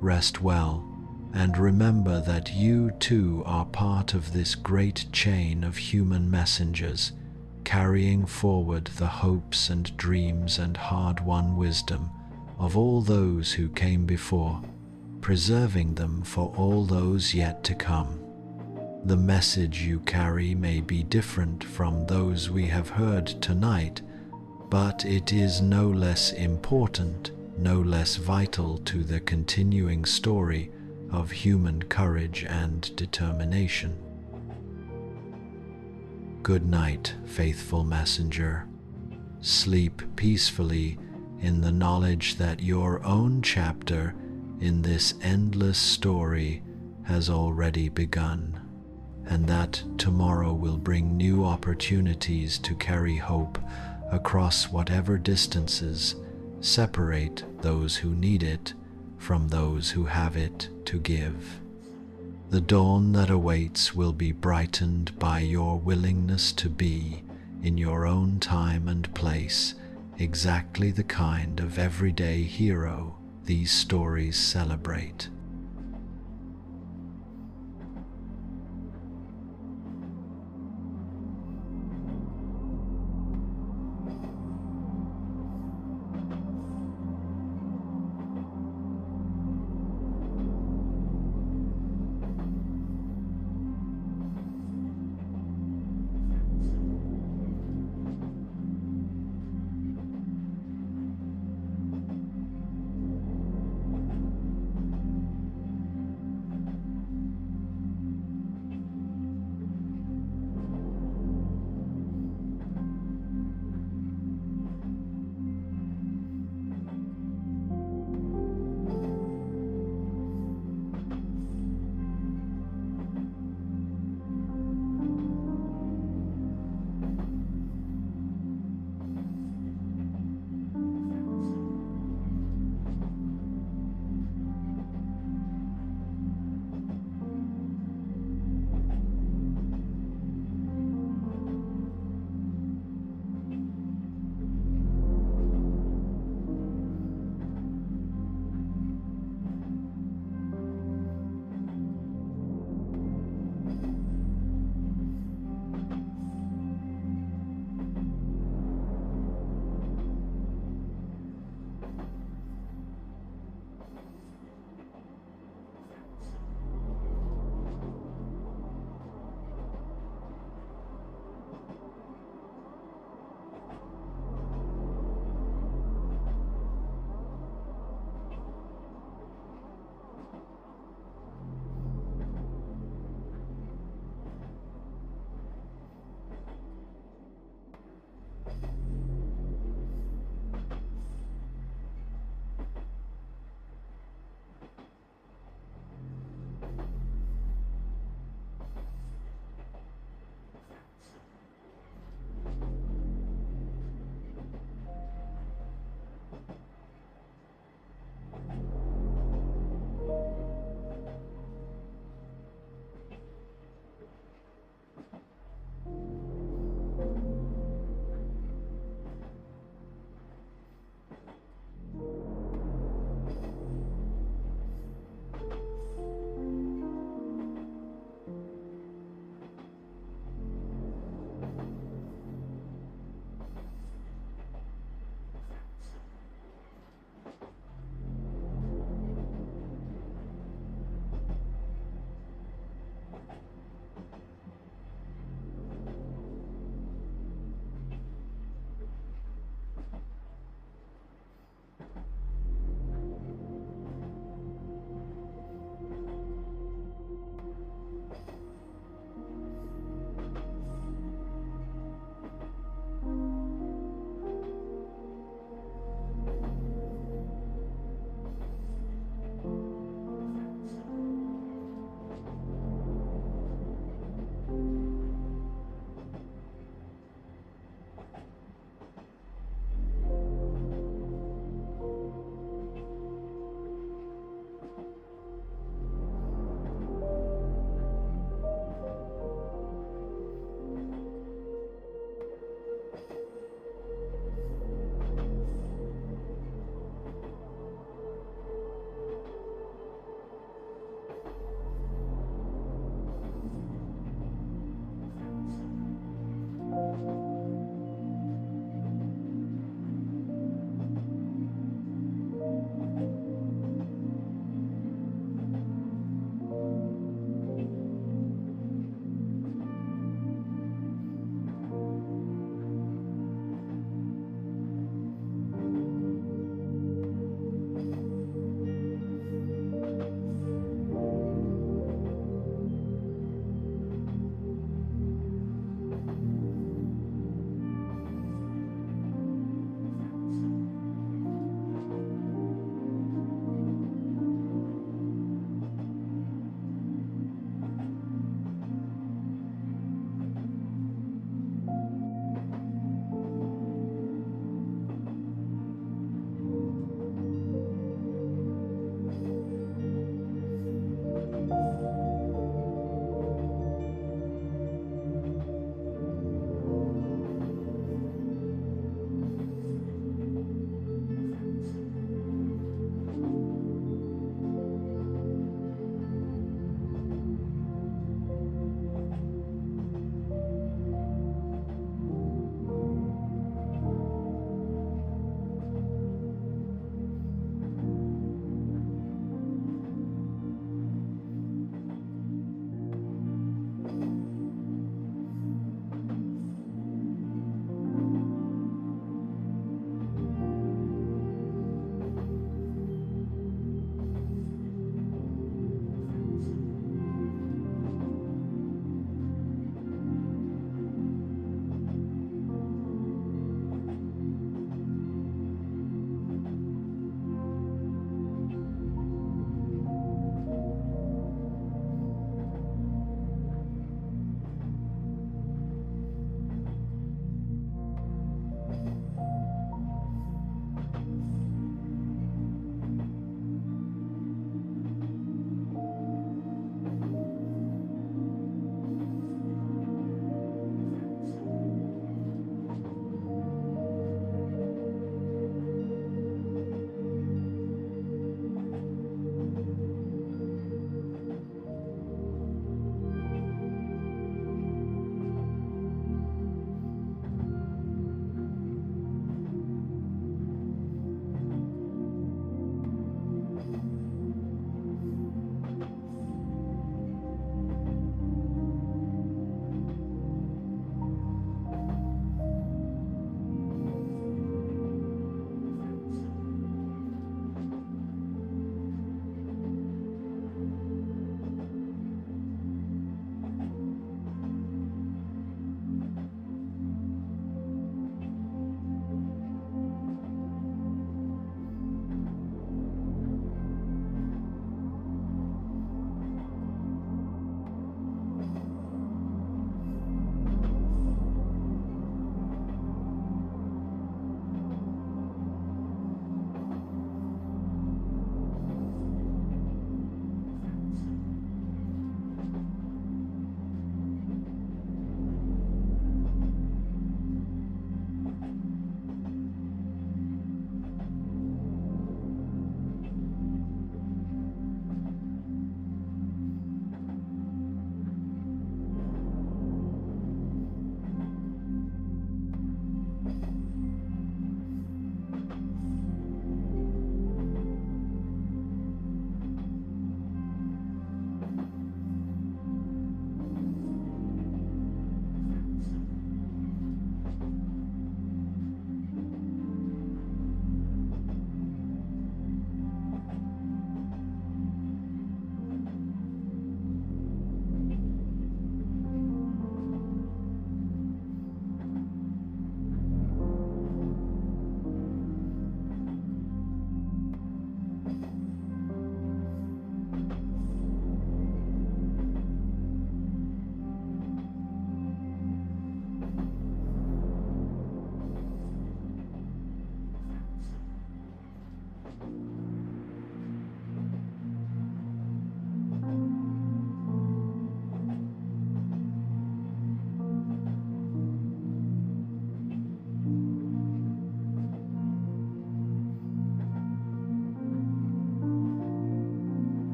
Rest well, and remember that you too are part of this great chain of human messengers, carrying forward the hopes and dreams and hard-won wisdom of all those who came before, preserving them for all those yet to come. The message you carry may be different from those we have heard tonight, but it is no less important, no less vital to the continuing story of human courage and determination. Good night, faithful messenger. Sleep peacefully in the knowledge that your own chapter in this endless story has already begun, and that tomorrow will bring new opportunities to carry hope across whatever distances separate those who need it from those who have it to give. The dawn that awaits will be brightened by your willingness to be, in your own time and place, exactly the kind of everyday hero these stories celebrate.